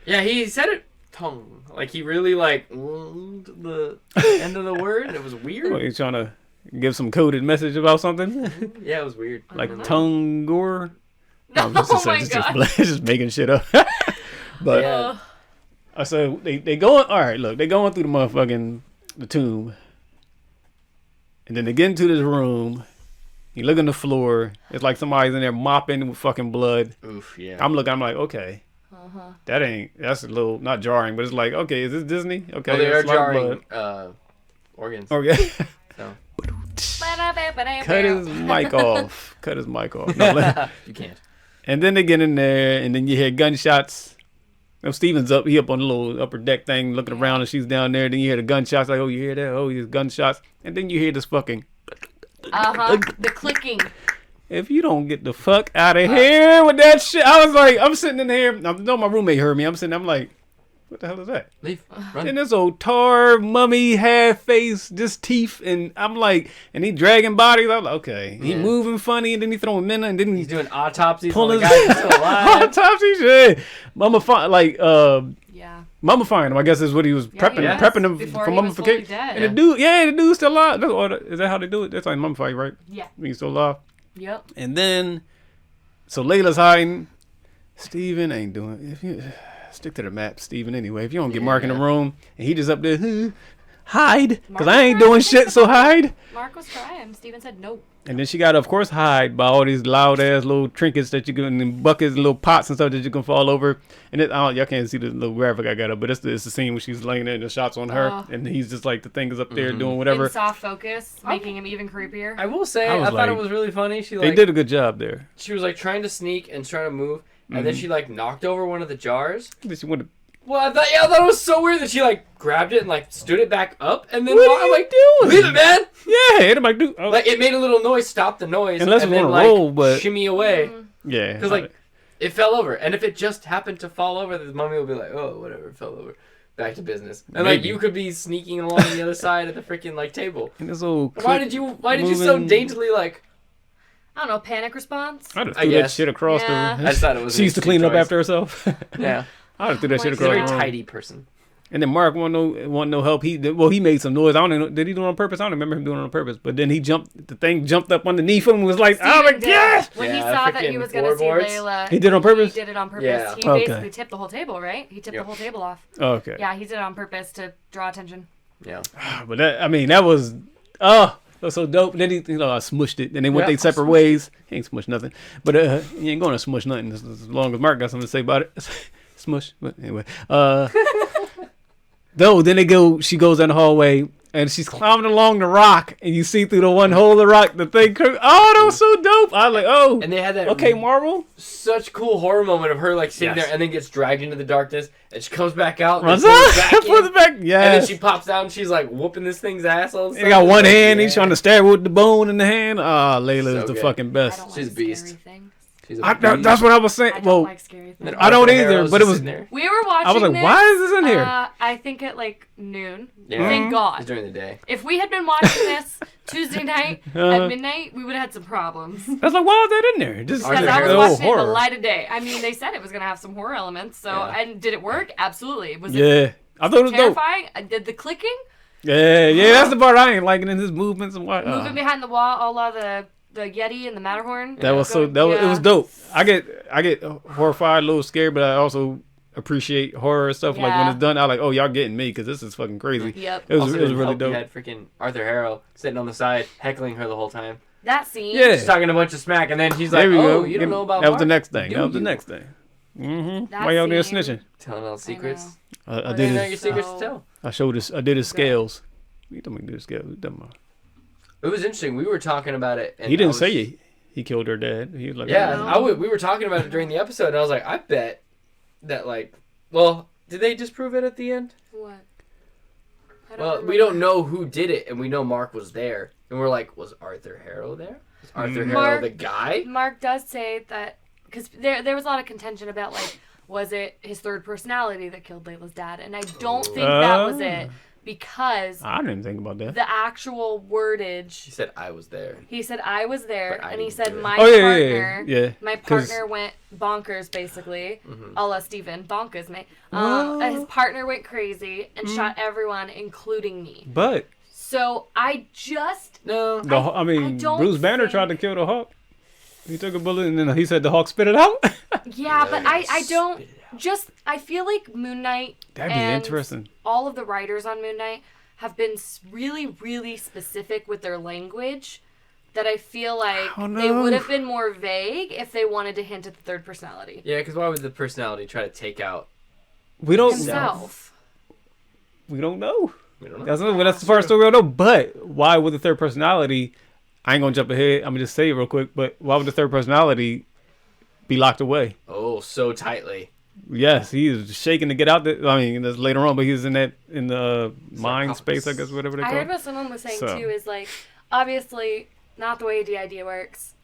Yeah, he said it tongue. Like he really like the end of the word. And it was weird. What, you trying to give some coded message about something? Yeah, it was weird. Like tongue gore. No, my God. Just making shit up. But so they going. All right, look, they going through the tomb. And then they get into this room. You look on the floor. It's like somebody's in there mopping with fucking blood. Oof, yeah. I'm like, okay. That's a little, not jarring, but it's like, okay, is this Disney? Okay. Oh, they are jarring organs. Oh, yeah. So. Cut his mic off. Cut his mic off. No, you can't. And then they get in there, and then you hear gunshots. Steven's up. He up on the little upper deck thing, looking around, and she's down there. Then you hear the gunshots. Like, oh, you hear that? Oh, there's gunshots. And then you hear this fucking. The clicking. If you don't get the fuck out of here with that shit, I was like, I'm sitting in here. I know my roommate heard me. I'm like, what the hell is that? Leave. Run. And this old tar mummy half face, just teeth, and I'm like, and he dragging bodies. I'm like, okay, he moving funny, and then he throwing men, and then he's doing autopsies pulling on the guy who's still alive. Autopsy shit. Mummifying him, I guess is what he was prepping him for mummification. And the dude's still alive. Is that how they do it? That's like mummify, right? Yeah. He's still alive. Yep. And then, so Layla's hiding. Steven ain't doing. If you stick to the map, Steven. Anyway, if you don't get Mark in the room and he just up there, hide, because I ain't doing shit. So hide. Mark was trying. Steven said no. And then she got to, of course, hide by all these loud ass little trinkets that you can, and buckets, little pots and stuff that you can fall over. And y'all can't see the little graphic I got up, but it's the scene where she's laying there and the shots on her, and he's just like the thing is up there doing whatever. In soft focus, making him even creepier. I will say, I thought it was really funny. They did a good job there. She was like trying to sneak and trying to move, and then she like knocked over one of the jars. She wanted. Well, I thought it was so weird that she like grabbed it and like stood it back up, and then what are you doing? Leave it, man. Yeah, it might do. Like it made a little noise, stopped the noise, unless and it's then on a roll, but shimmy away. Yeah, because like it fell over, and if it just happened to fall over, the mummy would be like, "Oh, whatever, it fell over." Back to business, and like you could be sneaking along the other side of the freaking like table. And this old why did you so daintily like? I don't know, panic response. I just threw that shit across the room. I just thought it was. She used to clean up after herself. Yeah. I would have threw that shit across the room. He's a very tidy person. And then Mark want no help. He made some noise. I don't know. Did he do it on purpose? I don't remember him doing it on purpose. But then the thing jumped up underneath him and was like, oh my gosh! When he saw that he was going to see Layla. He did it on purpose? He did it on purpose. Yeah. He basically tipped the whole table, right? He tipped the whole table off. Okay. Yeah, he did it on purpose to draw attention. Yeah. But that was, that was so dope. Then I smushed it. Then they went their separate ways. He ain't smushed nothing. But he ain't going to smush nothing as long as Mark got something to say about it. Smush. But anyway. Though, then she goes in the hallway, and she's climbing along the rock, and you see through the one hole of the rock, the thing, that was so dope. I was like, oh. And they had that. Okay, Marvel. Such cool horror moment of her, like, sitting there, and then gets dragged into the darkness, and she comes back out, runs out, pulls it back, and then she pops out, and she's, like, whooping this thing's ass all of a sudden. He got one hand, he's trying to stab with the bone in the hand. Layla is the fucking best. She's a beast. That's what I was saying. I don't like scary things. I don't either, but it was. We were watching. I was like, why is this in here? I think at like noon. Yeah. Thank God. It's during the day. If we had been watching this Tuesday night at midnight, we would have had some problems. That's like, why is that in there? Just because I was watching it in the light of day. I mean, they said it was gonna have some horror elements. So, and did it work? Absolutely. Was it? I thought it was terrifying. Did the clicking? Yeah. That's the part I ain't liking in his movements and what. Moving behind the wall, all of the Yeti and the Matterhorn. That was so. It was dope. I get horrified, a little scared, but I also appreciate horror and stuff. Like when it's done, I like, oh, y'all getting me because this is fucking crazy. Yep. It was really dope. You had freaking Arthur Harrow sitting on the side heckling her the whole time. That scene. Yeah. She's talking a bunch of smack, and then she's like, "Oh, you don't know about." That was the next thing. That was the next thing. Why y'all there snitching? Telling all secrets. I did know your secrets to tell. I showed this. I did his scales. You told me to do his scales. It was interesting. We were talking about it. And he didn't say he killed her dad. He was like, yeah. We were talking about it during the episode, and I was like, I bet that well, did they disprove it at the end? What? Well, we don't know who did it, and we know Mark was there, and we're like, was Arthur Harrow there? Was Arthur Harrow the guy? Mark does say that because there was a lot of contention about was it his third personality that killed Layla's dad, and I don't think that was it. Because I didn't think about that. The actual wordage. He said I was there. He said I was there, and he said my partner went bonkers, basically, a la Steven, bonkers, mate. His partner went crazy and shot everyone, including me. But so I just I mean, Bruce Banner tried to kill the Hawk. He took a bullet and then he said the Hawk spit it out. Yeah, but I don't. I feel like Moon Knight that'd be interesting. All of the writers on Moon Knight have been really, really specific with their language that I feel like they would have been more vague if they wanted to hint at the third personality. Yeah, because why would the personality try to take out himself? We don't know. That's the first story we don't know. But why would the third personality? I ain't gonna jump ahead. I'm gonna just say it real quick. But why would the third personality be locked away? Oh, so tightly. Yes, he is shaking to get out there. I mean, that's later on, but he was in the mind space, I guess, whatever they call it. I heard what someone was saying too is obviously not the way D.I.D. works.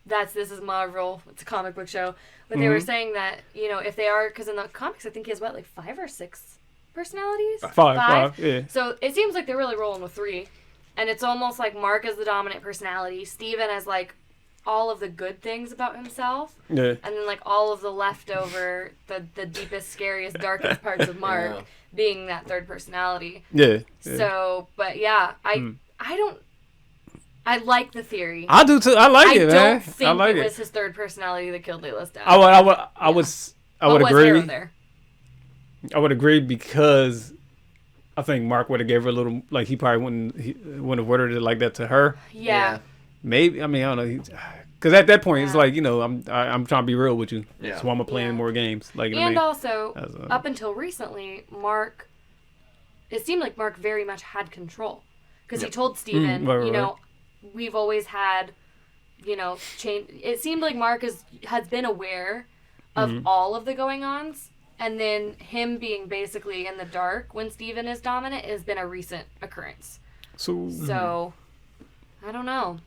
This is Marvel. It's a comic book show, but they were saying that if they are, because in the comics I think he has 5 or 6 personalities. Five. Yeah. So it seems like they're really rolling with 3, and it's almost like Mark is the dominant personality. Steven has all of the good things about himself, and then all of the leftover, the deepest, scariest, darkest parts of Mark being that third personality. Yeah. So, but yeah, I like the theory. I do too. I like it, man. I don't think it was his third personality that killed Layla's dad. I would agree. There? I would agree because I think Mark would have gave her a little. He probably wouldn't have worded it like that to her. Yeah. Maybe. I mean, I don't know. Because at that point, it's I'm trying to be real with you. Yeah. So I'm playing more games. Also, up until recently, Mark. It seemed like Mark very much had control because he told Steven, we've always had, change. It seemed like Mark has been aware of all of the going-ons, and then him being basically in the dark when Steven is dominant has been a recent occurrence. So I don't know.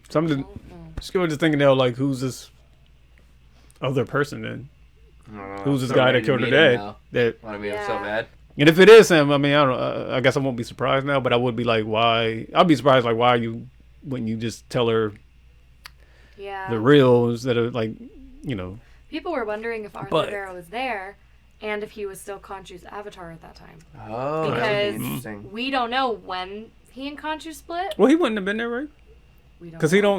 Something. Just thinking now, who's this other person then? Who's this guy that killed her dad? That want to meet him so bad. And if it is him, I mean, I don't. I guess I won't be surprised now, but I would be like, why? I'll be surprised, why wouldn't you just tell her? Yeah. The real instead of People were wondering if Arthur Harrow was there, and if he was still Khonshu's avatar at that time. Oh, because we don't know when he and Khonshu split. Well, he wouldn't have been there, right? Because isn't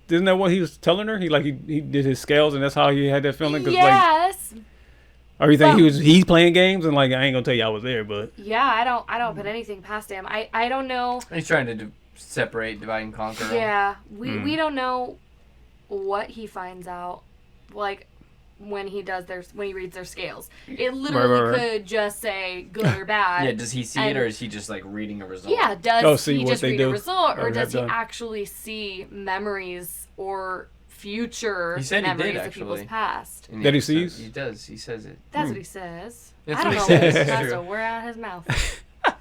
that what he was telling her? He did his scales and that's how he had that feeling. Yes. Or you think he's playing games and I ain't gonna tell you I was there, but yeah, I don't put anything past him. I don't know. He's trying to separate, divide and conquer. Yeah, we don't know what he finds out. When he reads their scales, it literally could just say good or bad. Yeah, does he see it, or is he just reading a result? Yeah, does he just read a result, or does he actually see memories or future memories of people's past? That he sees? He does. He says it. That's what he says. I don't know. That's a word out of his mouth. I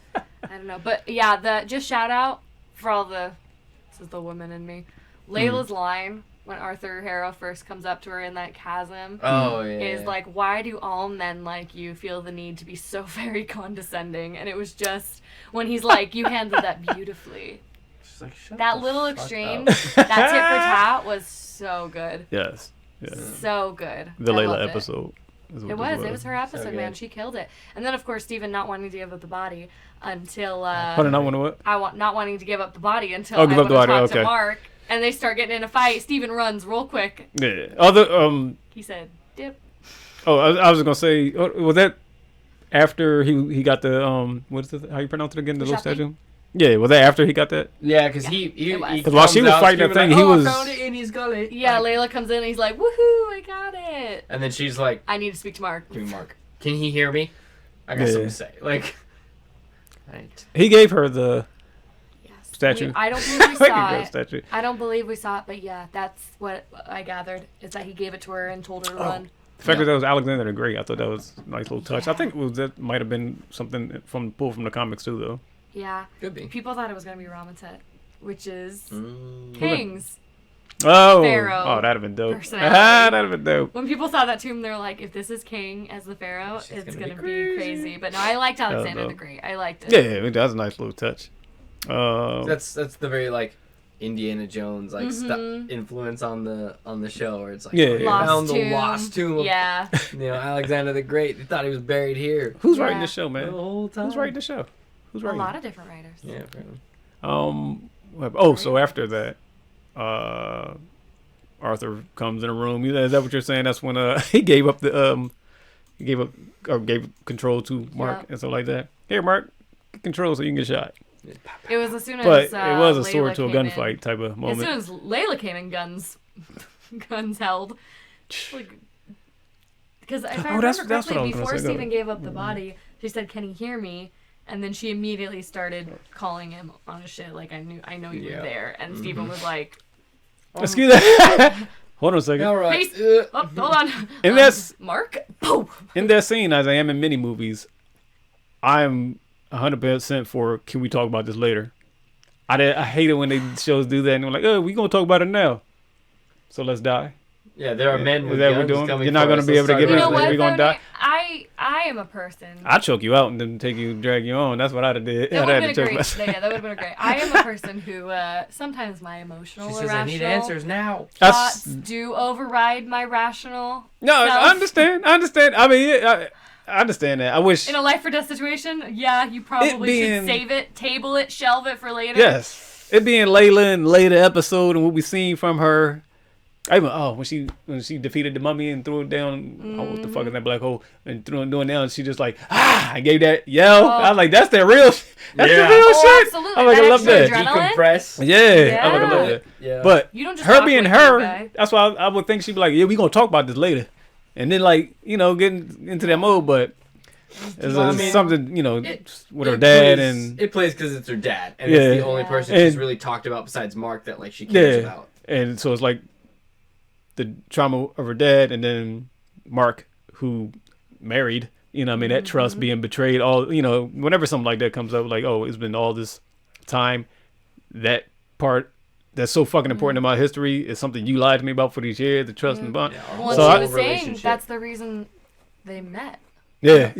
don't know, but yeah, just shout out for all the. This is the woman in me. Layla's line. When Arthur Harrow first comes up to her in that chasm, is why do all men like you feel the need to be so very condescending? And it was just when he's like, you handled that beautifully. She's like, shut that little exchange, that tit for tat was so good. Yes. So good. The Layla episode. It was her episode, man. She killed it. And then, of course, Steven not wanting to give up the body until... not wanting to give up the body until I want to talk to Mark. And they start getting in a fight. Steven runs real quick. Yeah. He said, dip. Oh, I was going to say, was that after he got the, what is it, how you pronounce it again, the little statue? Yeah, was that after he got that? Yeah, because because while she was fighting that thing, he was... I found it in his gullet. Yeah, Layla comes in and he's like, woohoo, I got it. And then she's like... I need to speak to Mark. Give me Mark. Can he hear me? I got something to say. Like... Right. He gave her the statue. I don't believe we saw it. I don't believe we saw it, but yeah, that's what I gathered, is that he gave it to her and told her to run. The fact that was Alexander the Great, I thought that was a nice little touch. I think that might have been something pulled from the comics too, though. Yeah. Could be. People thought it was going to be Ramatet, which is King's Pharaoh. Oh, that'd have been dope. That'd have been dope. When people saw that tomb, they're like, if this is King as the Pharaoh, it's going to be crazy. But no, I liked Alexander the Great. I liked it. Yeah, that was a nice little touch. That's the very, like, Indiana Jones influence on the show, where it's like, found the lost tomb of Alexander the Great. They thought he was buried here. Who's writing the show, man? The whole time. Who's writing the show? Who's writing? A lot of different writers. Yeah, apparently. So after that, Arthur comes in a room. Is that what you're saying? That's when he gave up gave control to Mark and stuff like that. Here, Mark, get control so you can get shot. It was as soon as it was a Layla sword to a gunfight type of moment. As soon as Layla came in, guns held. Because if I remember correctly, before Steven gave up the body, she said, "Can he hear me?" And then she immediately started calling him on his shit, like, I know you were there. And Steven was like, excuse me. Hold on a second. All right. Hold on. Mark? In that scene, as I am in many movies, I'm 100% for, can we talk about this later? I hate it when they shows do that and they're like, oh, we gonna talk about it now. So let's die. Yeah, there are men with guns coming. You're not gonna be able to give it. We're gonna die. I am a person. I'd choke you out and then drag you on. That's what I'd have did. That would have been great. Yeah, that would have been great. I am a person who sometimes my emotional, she says, I need answers now. Thoughts do override my rational. No, I understand. I mean, I understand that. I wish in a life or death situation, you probably should save it, table it, shelve it for later. Yes, it being Layla in later episode and what we seen from her. When she defeated the mummy and threw it down, what the fuck is that black hole? And threw it down, she just like, I gave that yell. I was like, that's that real shit. That's the real shit. Absolutely. I'm like, I love that. Decompress. Yeah. I'm like, I love that. Yeah. But you don't just her being her, that's why I would think she'd be like, yeah, we gonna talk about this later. And then like, getting into that mode, but it's something, with her dad and... It plays because it's her dad. And it's the only person she's really talked about besides Mark that like she cares about. And so it's like, the trauma of her dad, and then Mark, who married, that trust being betrayed, whenever something like that comes up, like, oh, it's been all this time, that part that's so fucking important in my history is something you lied to me about for these years, the trust and bond. Well, so she was saying that's the reason they met. Yeah.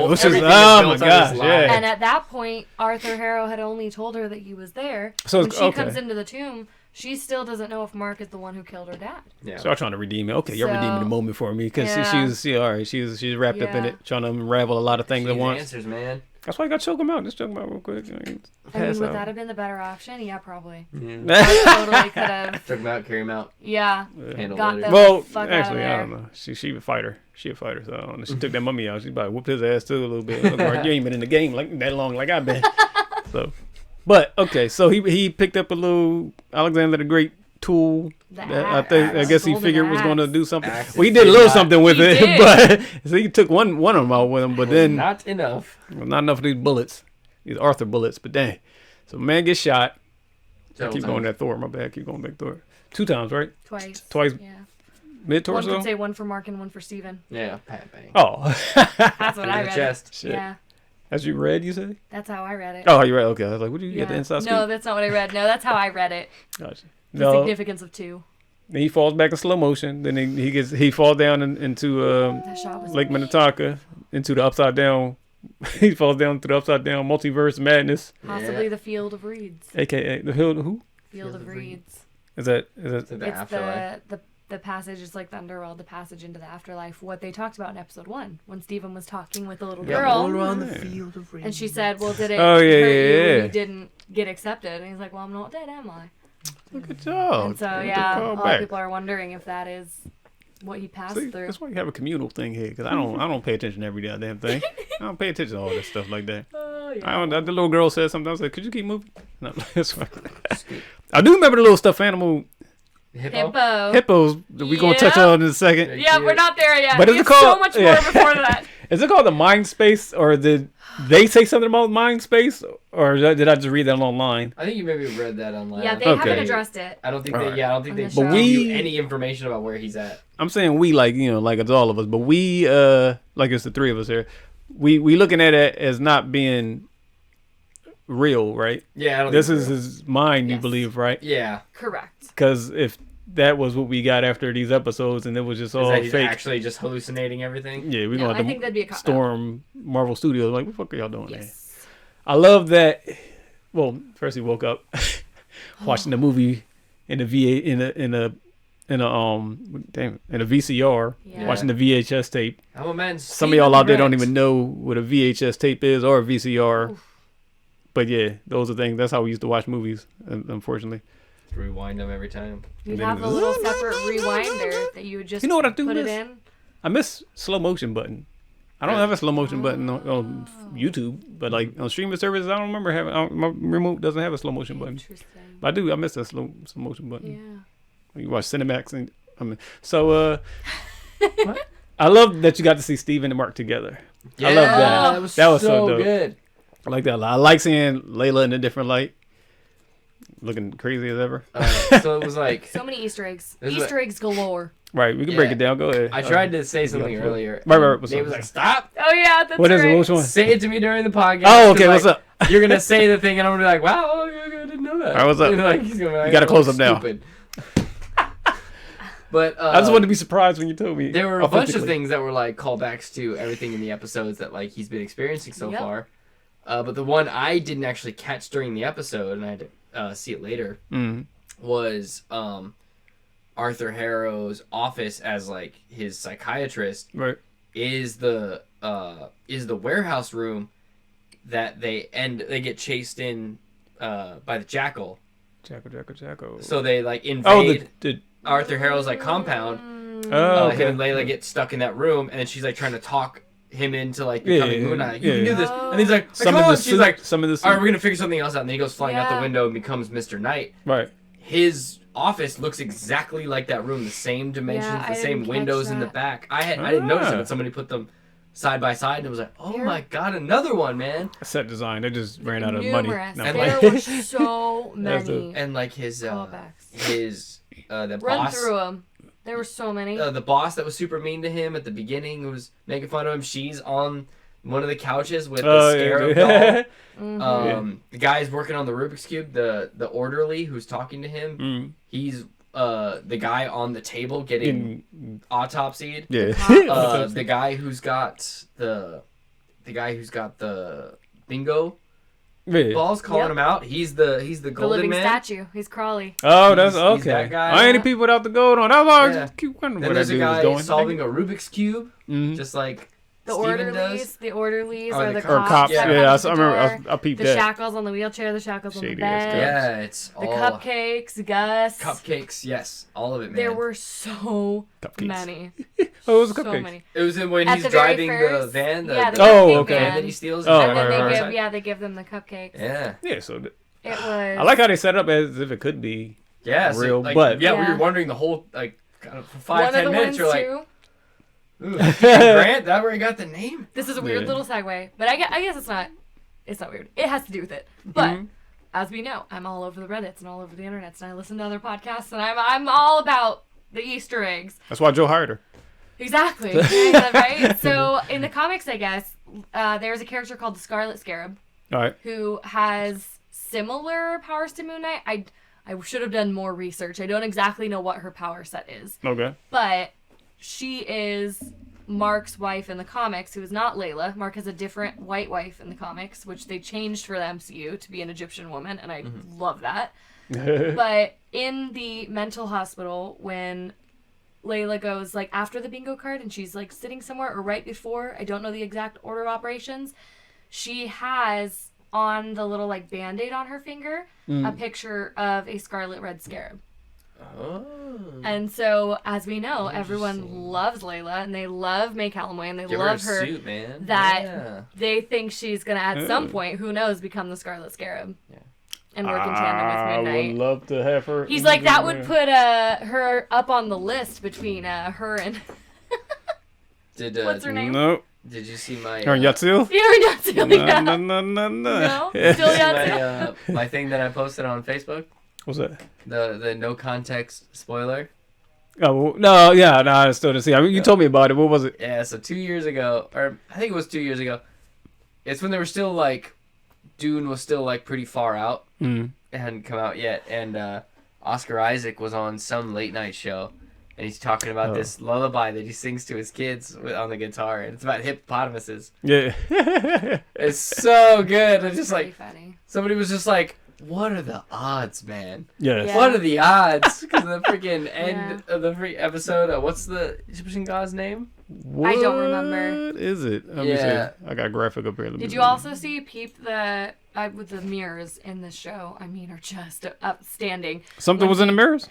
Which is, oh my gosh, yeah. And at that point, Arthur Harrow had only told her that he was there. So when she comes into the tomb, she still doesn't know if Mark is the one who killed her dad. Yeah. So I'm trying to redeem it. Okay, you're redeeming the moment for me because she's wrapped up in it, trying to unravel a lot of things at once. Answers, man. That's why I got to choke him out. Just choke him out real quick. I mean, would that have been the better option? Yeah, probably. Yeah. I totally could have. Choke him out, carry him out. Yeah. Handle it. Well, actually, I don't know. She a fighter. She a fighter. So I don't know. She took that mummy out. She probably whooped his ass too a little bit. You ain't been in the game like that long like I've been. So, but okay. So he picked up a little Alexander the Great tool. I guess he figured was going to do something. Well, he did a little something with it, but so he took one of them out with him. But then not enough. Not enough of these bullets, these Arthur bullets. But dang, so man gets shot. I keep going that Thor. My bad. Keep going back Thor. 2 times, right? Twice. Yeah. Mid torso. One could say one for Mark and one for Steven. Yeah, bang. Oh. That's what I read. Chest. Shit. Yeah. As you read, you say? That's how I read it. Oh, you read? Okay, I was like, what did you get the inside scoop? No, that's not what I read. No, that's how I read it. Gotcha. The significance of 2. Then he falls back in slow motion. Then he falls down into Lake Minnetonka, into the upside down. He falls down to the upside down multiverse madness. Possibly the Field of Reeds. AKA the Field of who? Field of Reeds. Is that the afterlife? The the passage is like the underworld, the passage into the afterlife, what they talked about in episode 1 when Steven was talking with the little girl. Around the field of and she said, well, did it hurt you when you didn't get accepted? And he's like, well, I'm not dead, am I? Look at y'all. And so, yeah, a lot of people are wondering if that is what he passed through. That's why you have a communal thing here, because I don't pay attention to every damn thing. I don't pay attention to all this stuff like that. Yeah. The little girl said something. I was like, could you keep moving? No, that's fine. I do remember the little stuffed animal. Hippos that we're going to touch on in a second. Yeah, we're not there yet. But is it called, so much more before that. Is it called the Mind Space, or did they say something about Mind Space, or did I just read that online? I think you maybe read that online. Yeah, they haven't addressed it. I don't think they gave you any information about where he's at. I'm saying we, like, you know, like it's all of us, but we like it's the three of us here. We looking at it as not being real, right? Yeah, I don't this is his mind, you believe, right? Yeah, correct. Because if that was what we got after these episodes, and it was just all he's fake, actually just hallucinating everything. Yeah, we're gonna have think that'd be a storm Marvel Studios. Like, what the fuck are y'all doing there? I love that. Well, first he woke up watching the movie in the in a VCR, watching the VHS tape. Some of y'all out there don't even know what a VHS tape is or a VCR. Oof. But yeah, those are things. That's how we used to watch movies, unfortunately. Rewind them every time. You'd have a little separate rewinder that you would just put it in. I miss slow motion button. I don't have a slow motion button on YouTube, but like on streaming services, I don't remember having. My remote doesn't have a slow motion button. But I do. I miss that slow motion button. Yeah. You watch Cinemax, and I love that you got to see Steven and Mark together. Yeah, I love that. That was so dope. Good. I like that a lot. I like seeing Layla in a different light, looking crazy as ever. So it was like so many Easter eggs. Easter eggs galore. Right, we can break it down. Go ahead. I tried to say something earlier. Right. Dave was like, "Stop!" Oh yeah, that's what is right. it? Which one? Say it to me during the podcast. Oh, okay. What's up? You're gonna say the thing, and I'm gonna be like, "Wow, I didn't know that." All right, what's up? Like, he's gonna be like, you gotta close up now. But I just wanted to be surprised when you told me. There were a bunch of things that were like callbacks to everything in the episodes that like he's been experiencing so far. But the one I didn't actually catch during the episode, and I had to see it later, was Arthur Harrow's office as like his psychiatrist. Right. Is the warehouse room that they get chased in by the jackal. Jackal. So they like invade Arthur Harrow's like compound. Okay. Him and Layla get stuck in that room, and then she's like trying to talk him into like becoming Moon Knight. You can do this, and he's like, "Come on!" She's like, "All right, we're gonna figure something else out." And then he goes flying out the window and becomes Mr. Knight. Right. His office looks exactly like that room, the same dimensions, the same windows in the back. I didn't notice it, but somebody put them side by side, and it was like, "Oh my god, another one, man!" Set design. They just ran out of money. And there were so many. And like his the Run boss. through them. There were so many. The boss that was super mean to him at the beginning, who was making fun of him. She's on one of the couches with the scarab doll. The guy's working on the Rubik's Cube. The orderly who's talking to him. He's the guy on the table getting autopsied. Yeah. The guy who's got the bingo balls calling him out. He's the golden living man statue. He's Crawley. Oh, that's okay. He's that guy. I ain't people without the gold on. That's why I just keep wondering where that dude was going. Solving a Rubik's Cube, just like the Steven orderlies. does. The orderlies are the cops. Yeah, I remember. I peeped the that. The shackles on the wheelchair. The shackles on the bed. Yeah, it's the cupcakes. Gus. Cupcakes. Yes, all of it, man. There were so many. Oh, it was a cupcake. So many. It was when he's driving the van. The van that he steals. And then they give them the cupcakes. Yeah. So it was. I like how they set it up as if it could be real, so, like, but we were wondering the whole like kind of for 5-10 minutes. You're like, ooh, Grant, that where he got the name? This is a weird little segue, but I guess it's not. It's not weird. It has to do with it, but. As we know, I'm all over the Reddits and all over the internets, and I listen to other podcasts, and I'm all about the Easter eggs. That's why Joe hired her. Exactly. Right? So in the comics, I guess, there's a character called the Scarlet Scarab. All right. Who has similar powers to Moon Knight. I should have done more research. I don't exactly know what her power set is. Okay. But she is Mark's wife in the comics, who is not Layla. Mark has a different white wife in the comics, which they changed for the MCU to be an Egyptian woman, and I love that. But in the mental hospital, when Layla goes, like, after the bingo card, and she's, like, sitting somewhere, or right before, I don't know the exact order of operations, she has, on the little, like, Band-Aid on her finger, a picture of a scarlet red scarab. Oh. And so, as we know, everyone loves Layla, and they love May Calloway, and they love her. Suit, man. That they think she's going to, at some point, who knows, become the Scarlet Scarab. Yeah. And work in tandem with Moon Knight. I would love to have her. He's like, that would put her up on the list between her and... What's her name? Nope. Did you see my... Her Yatsil? Yeah, her Yatsil, yeah. No. No? Still Yatsil? My thing that I posted on Facebook? What's that? The no context spoiler. Oh, no, yeah, no, I still didn't see. I mean, you told me about it. What was it? Yeah, so 2 years ago, or I think it was 2 years ago, it's when they were still, like, Dune was still, like, pretty far out. It hadn't come out yet, and Oscar Isaac was on some late night show, and he's talking about this lullaby that he sings to his kids on the guitar, and it's about hippopotamuses. Yeah. It's so good. It's just like, funny. Somebody was just like, what are the odds, man? Yes. Yeah. What are the odds? Because the freaking end of the free episode, what's the Egyptian god's name? What I don't remember. Is it? Let me see. I got a graphic up here. Did you also see Peep with the mirrors in this show? I mean, are just outstanding. Something was in the mirrors?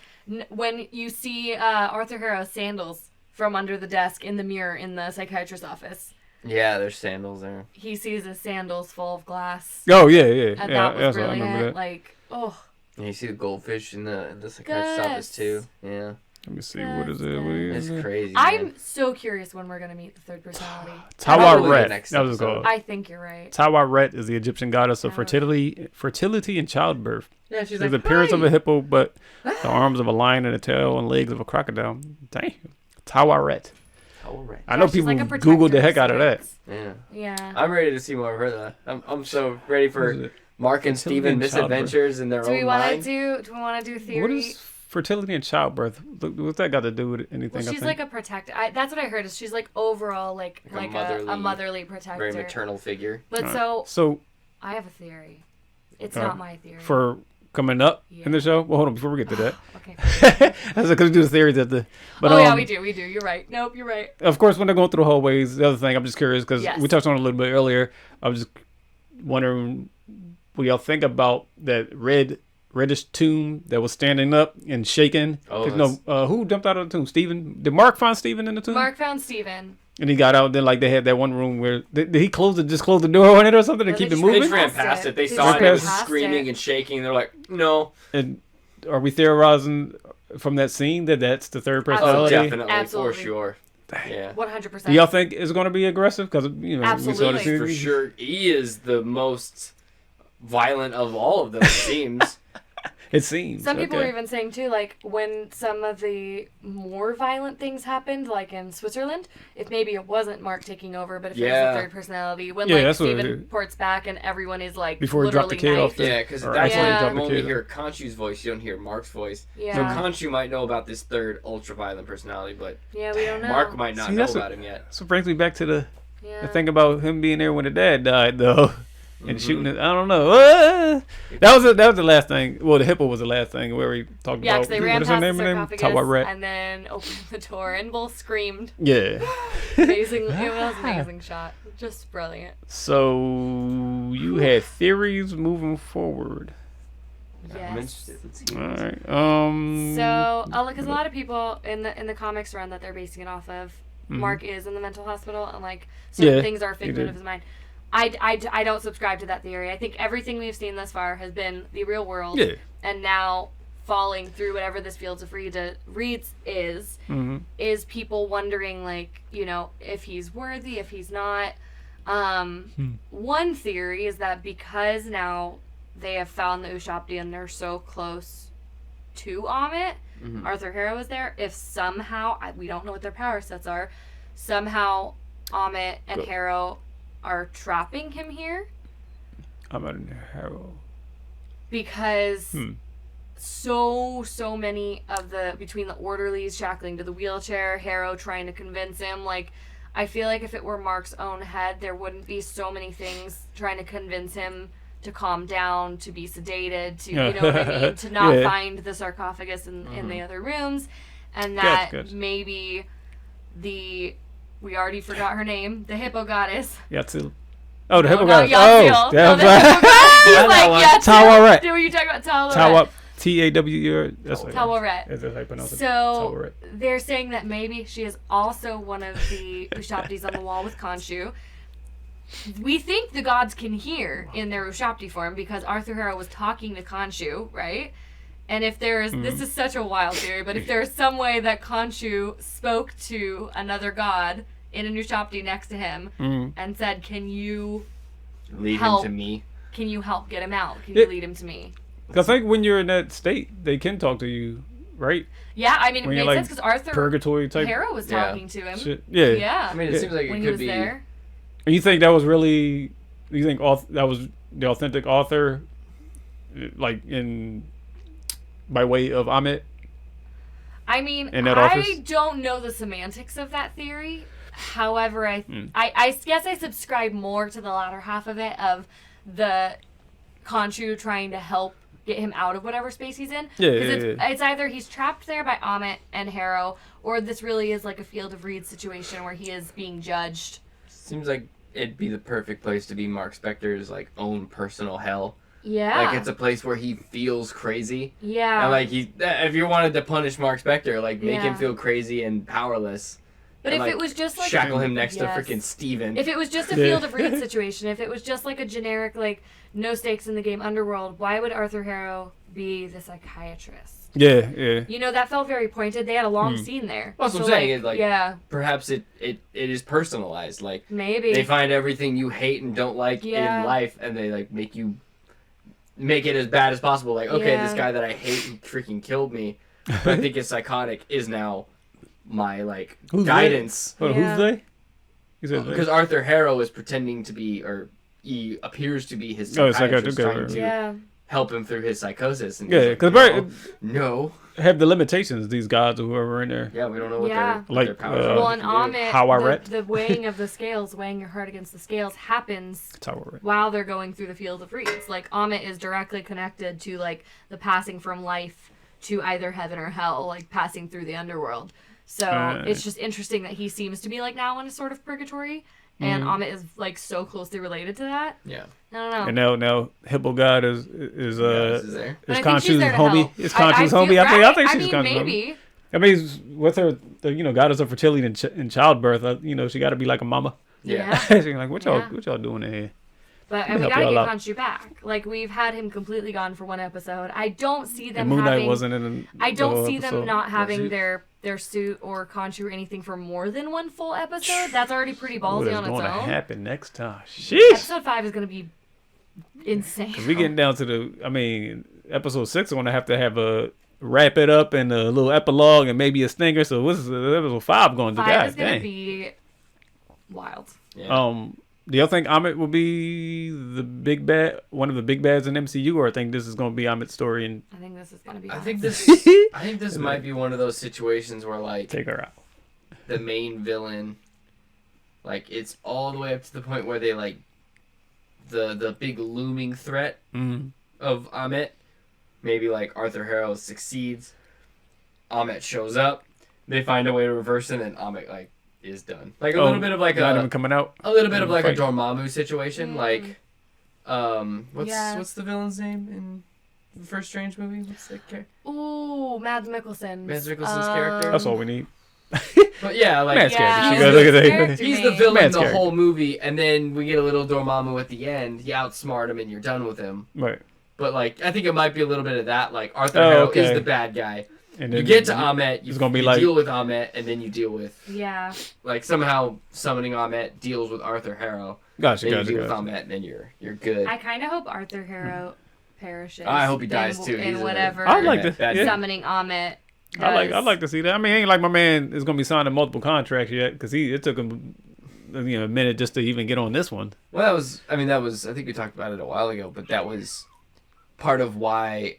When you see Arthur Harrow's sandals from under the desk in the mirror in the psychiatrist's office. Yeah, there's sandals there. He sees his sandals full of glass. Oh, yeah. And that was brilliant. Like, oh. And you see the goldfish in the psychiatrist's office, too. Yeah. Let me see. What is it? It's crazy. I'm so curious when we're going to meet the third personality. Taweret. That was called. I think you're right. Taweret is the Egyptian goddess of fertility and childbirth. Yeah, she's like, the appearance of a hippo, but the arms of a lion and a tail and legs of a crocodile. Dang. Taweret. I know people like Googled the heck out of that. Yeah. I'm ready to see more of her, though. I'm so ready for Mark and Steven misadventures in their own mind. Do we want to do theory? What is fertility and childbirth? What's that got to do with anything? Well, she's like a protector. That's what I heard. Is she's like overall like a motherly protector, very maternal figure. But so I have a theory. It's not my theory. For coming up in the show. Well, hold on before we get to that. Okay. I was gonna do the theories at the. But, yeah, we do. You're right. Nope, you're right. Of course, when they're going through the hallways, the other thing I'm just curious because we touched on it a little bit earlier. I was just wondering what y'all think about that reddish tomb that was standing up and shaking. Oh, who jumped out of the tomb? Steven? Did Mark find Steven in the tomb? Mark found Steven. And he got out. Then, like, they had that one room where did he close the door on it or something to keep it moving? They just ran past it. They saw it. It was screaming and shaking. They're like, no. And are we theorizing from that scene that that's the third personality? Oh, definitely, for sure. Yeah, 100%. Do y'all think it's going to be aggressive? Because absolutely, for sure, he is the most violent of all of them. It seems. It seems. Some people were even saying, too, like, when some of the more violent things happened, like in Switzerland, if maybe it wasn't Mark taking over, but if it was the third personality, when, like, Steven ports back and everyone is, like, before he dropped the kid off. Yeah, because that's when you only hear Khonshu's voice, you don't hear Mark's voice. Yeah. So Khonshu might know about this third ultra-violent personality, but we don't know. Mark might not know about him yet. So brings me back to the thing about him being there when the dad died, though. And shooting it, I don't know. That was the last thing. Well, the hippo was the last thing where we talked about. Yeah, because they ran past the sarcophagus and then opened the door and both screamed. Yeah. Amazing. It was an amazing shot. Just brilliant. So you had theories moving forward. Yes. All right. So, because a lot of people in the comics run that they're basing it off of, Mark is in the mental hospital and like certain things are a figment of his mind. I don't subscribe to that theory. I think everything we've seen thus far has been the real world. Yeah. And now falling through whatever this Fields of Reeds is people wondering, like, you know, if he's worthy, if he's not. One theory is that because now they have found the Ushabti and they're so close to Ammit, Arthur Harrow is there. If somehow, we don't know what their power sets are, somehow Ammit and Harrow are trapping him here. Ammit and Harrow. Because so many of between the orderlies shackling to the wheelchair, Harrow trying to convince him, like, I feel like if it were Mark's own head, there wouldn't be so many things trying to convince him to calm down, to be sedated, to, you know what I mean, to not find the sarcophagus in the other rooms. and that maybe we already forgot her name, the hippo goddess. Yatzil. Oh, the hippo goddess. Oh, yeah. Tawaret. Were you talking about Tawaret? Tawaret. Tawaret. That's how you pronounce it. So they're saying that maybe she is also one of the Ushabtis on the wall with Khonshu. We think the gods can hear in their Ushabti form because Arthur Harrow was talking to Khonshu, right? And if there's, this is such a wild theory, but if there's some way that Khonshu spoke to another god in a Ushabti next to him and said, "Can you lead him to me? Can you help get him out? Can you lead him to me?" Because I think when you're in that state, they can talk to you, right? Yeah, I mean, it makes sense because Arthur purgatory type Harrow was talking to him. Shit. Yeah. I mean, it seems like when it he could was be. There. And you think that was really? You think that was the authentic author, like by way of Ammit? I mean, I don't know the semantics of that theory. However, I guess I subscribe more to the latter half of it, of the Khonshu trying to help get him out of whatever space he's in. It's either he's trapped there by Ammit and Harrow, or this really is like a Field of Reeds situation where he is being judged. Seems like it'd be the perfect place to be Mark Spector's like own personal hell. Yeah. Like, it's a place where he feels crazy. Yeah. And, like, if you wanted to punish Mark Spector, like, make him feel crazy and powerless. But and, if it was just, like... shackle him next to freaking Steven. If it was just a Field of Reeds situation, if it was just, like, a generic, like, no stakes in the game underworld, why would Arthur Harrow be the psychiatrist? Yeah, yeah. You know, that felt very pointed. They had a long scene there. Well, that's what I'm saying. Like, perhaps it is personalized. Like, maybe. They find everything you hate and don't like in life, and they, like, make it as bad as possible. Like, okay, this guy that I hate and freaking killed me, but I think is psychotic, is now my, like, guidance. Who's they? Because Arthur Harrow is pretending to be, or he appears to be his psychiatrist, trying to help him through his psychosis. And because no. Have the limitations, these gods or whoever in there. Yeah, we don't know what their powers are. Well, and Ammit, the weighing of the scales, weighing your heart against the scales, happens while they're going through the Field of Reeds. Like, Ammit is directly connected to, like, the passing from life to either heaven or hell, like, passing through the underworld. So it's just interesting that he seems to be, like, now in a sort of purgatory, and Ammit is, like, so closely related to that. Yeah. I don't know. And now Hippo God is Khonshu's homie. Is Khonshu's homie? I think she's Khonshu's maybe. Homie. I mean, with her, goddess of fertility and childbirth, she got to be like a mama. Yeah. She's like, what y'all doing in here? But we gotta get Khonshu back. Like, we've had him completely gone for one episode. I don't see them Moon having. Knight wasn't in. I don't see them not having their suit or Khonshu or anything for more than one full episode. That's already pretty ballsy on its own. What's going to happen next time? Sheesh. Episode 5 is gonna be insane. Cause we getting down to episode 6. I want to have a wrap it up and a little epilogue and maybe a stinger. So what's episode 5 going to? 5 is gonna be wild. Yeah. Do y'all think Ammit will be the big bad, one of the big bads in MCU, or I think this is going to be Ammit's story? And I think this is going to be. I think this might be one of those situations where, like, take her out. The main villain, like, it's all the way up to the point where they, like, the big looming threat of Ammit. Maybe, like, Arthur Harrow succeeds, Ammit shows up, they find a way to reverse it, and Ammit, like, is done. Like a little bit of like not even coming out. A little bit of like a Dormammu situation. Like, what's the villain's name in the first Strange movie? What's the character? Ooh, Mads Mikkelsen. Mads Mikkelsen's character. That's all we need. But yeah, like Mads he's the villain the whole movie, and then we get a little Dormammu at the end. You outsmart him, and you're done with him. Right. But like, I think it might be a little bit of that. Like Arthur Harrow is the bad guy. And you get to Ammit, you deal with Ammit, and then you deal with... Yeah. Like, somehow summoning Ammit deals with Arthur Harrow. Gotcha, then you deal with Ammit, and then you're good. I kind of hope Arthur Harrow perishes. I hope he dies, too. In whatever I like this. Summoning Ammit does. I like to see that. I mean, it ain't like my man is going to be signing multiple contracts yet, because it took him a minute just to even get on this one. Well, that was... I think we talked about it a while ago, but that was part of why...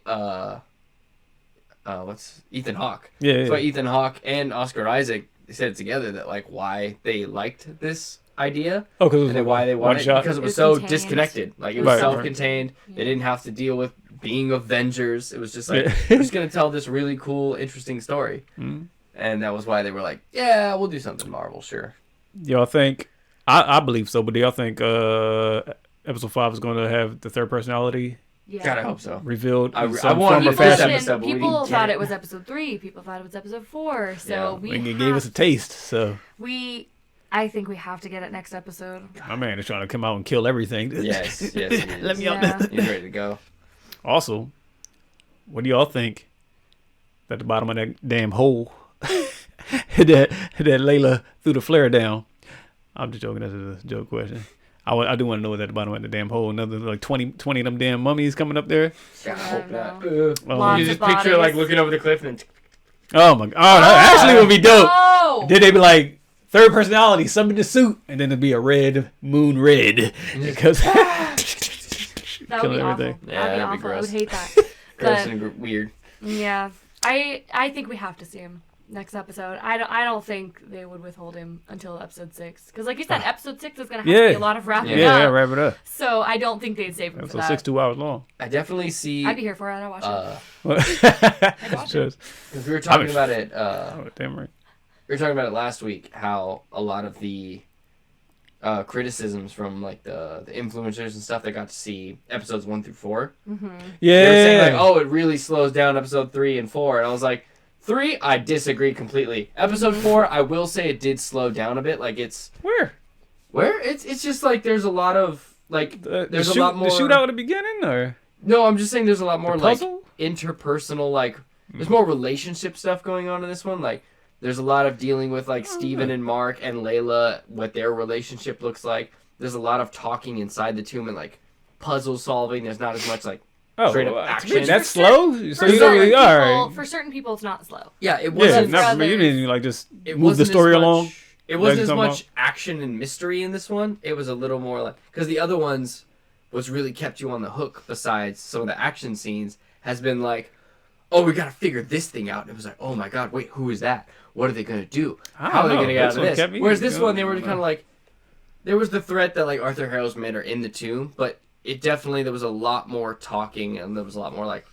what's Ethan Hawke? Yeah. So Ethan Hawke and Oscar Isaac said together that like why they liked this idea. Oh, because why they wanted it because it was so disconnected. Like it was self-contained. Right. They didn't have to deal with being Avengers. It was just like we're just gonna tell this really cool, interesting story. Mm-hmm. And that was why they were like, yeah, we'll do something Marvel, sure. Y'all think? I believe so, but do y'all think episode 5 is going to have the third personality? Yeah. God, I hope so. Revealed. I wanted this episode. People thought it was episode 3. People thought it was episode 4. So it gave us a taste. So I think we have to get it next episode. My man is trying to come out and kill everything. Yes. Let me out. He's ready to go. Also, what do y'all think? At the bottom of that damn hole that Layla threw the flare down. I'm just joking. That's a joke question. I do want to know what's at the bottom of the damn hole. Another like 20 of them damn mummies coming up there. God, I hope not. You just picture like looking over the cliff and. Oh my god! Oh, that actually would be dope. No! Then they'd be like third personality, summon the suit, and then it'd be a red moon red because that would be everything. awful. Yeah, that'd be awful. gross. I would hate that. Gross and weird. Yeah, I think we have to see him next episode. I don't think they would withhold him until episode 6 because, like you said, episode 6 is gonna have to be a lot of wrapping up. Yeah, wrap it up. So I don't think they'd save him for that. 6 2 hours long. I definitely see. I'd be here for it. I'd watch it. Because we were talking about it. damn right. We were talking about it last week. How a lot of the criticisms from like the influencers and stuff that got to see episodes 1 through 4. Mm-hmm. Yeah. They were saying like, oh, it really slows down episode 3 and 4, and I was like, 3, I disagree completely. Episode 4, I will say it did slow down a bit. Like it's where it's just like there's a lot of like there's a lot more. The shootout at the beginning, or no, I'm just saying there's a lot more like puzzle? Interpersonal like there's more relationship stuff going on in this one. Like there's a lot of dealing with like Steven and Mark and Layla, what their relationship looks like. There's a lot of talking inside the tomb and like puzzle solving. There's not as much like straight up action. That's slow. So you don't really For certain people, it's not slow. Yeah, it wasn't. Yeah, not for me. You didn't like just it move the story along. It wasn't as much action and mystery in this one. It was a little more like because the other ones was really kept you on the hook. Besides some of the action scenes, has been like, oh, we gotta figure this thing out. It was like, oh my god, wait, who is that? What are they gonna do? How are they gonna get out of this? Whereas this one, they were kind of like, there was the threat that like Arthur Harrow's men are in the tomb, but it definitely there was a lot more talking and there was a lot more like.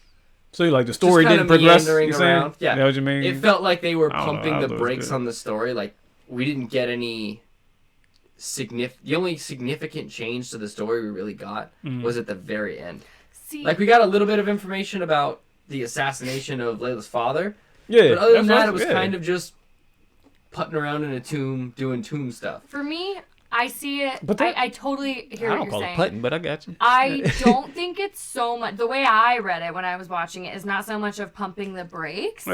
So you like the story didn't progress? Around. Yeah, you know what you mean? It felt like they were pumping the brakes on the story. Like we didn't get any the only significant change to the story we really got was at the very end. See, like we got a little bit of information about the assassination of Layla's father. Yeah, but other than that, it was kind of just putting around in a tomb, doing tomb stuff. For me, I see it. But I totally hear what you're saying. I don't call it putting, but I got you. I don't think it's so much. The way I read it when I was watching it is not so much of pumping the brakes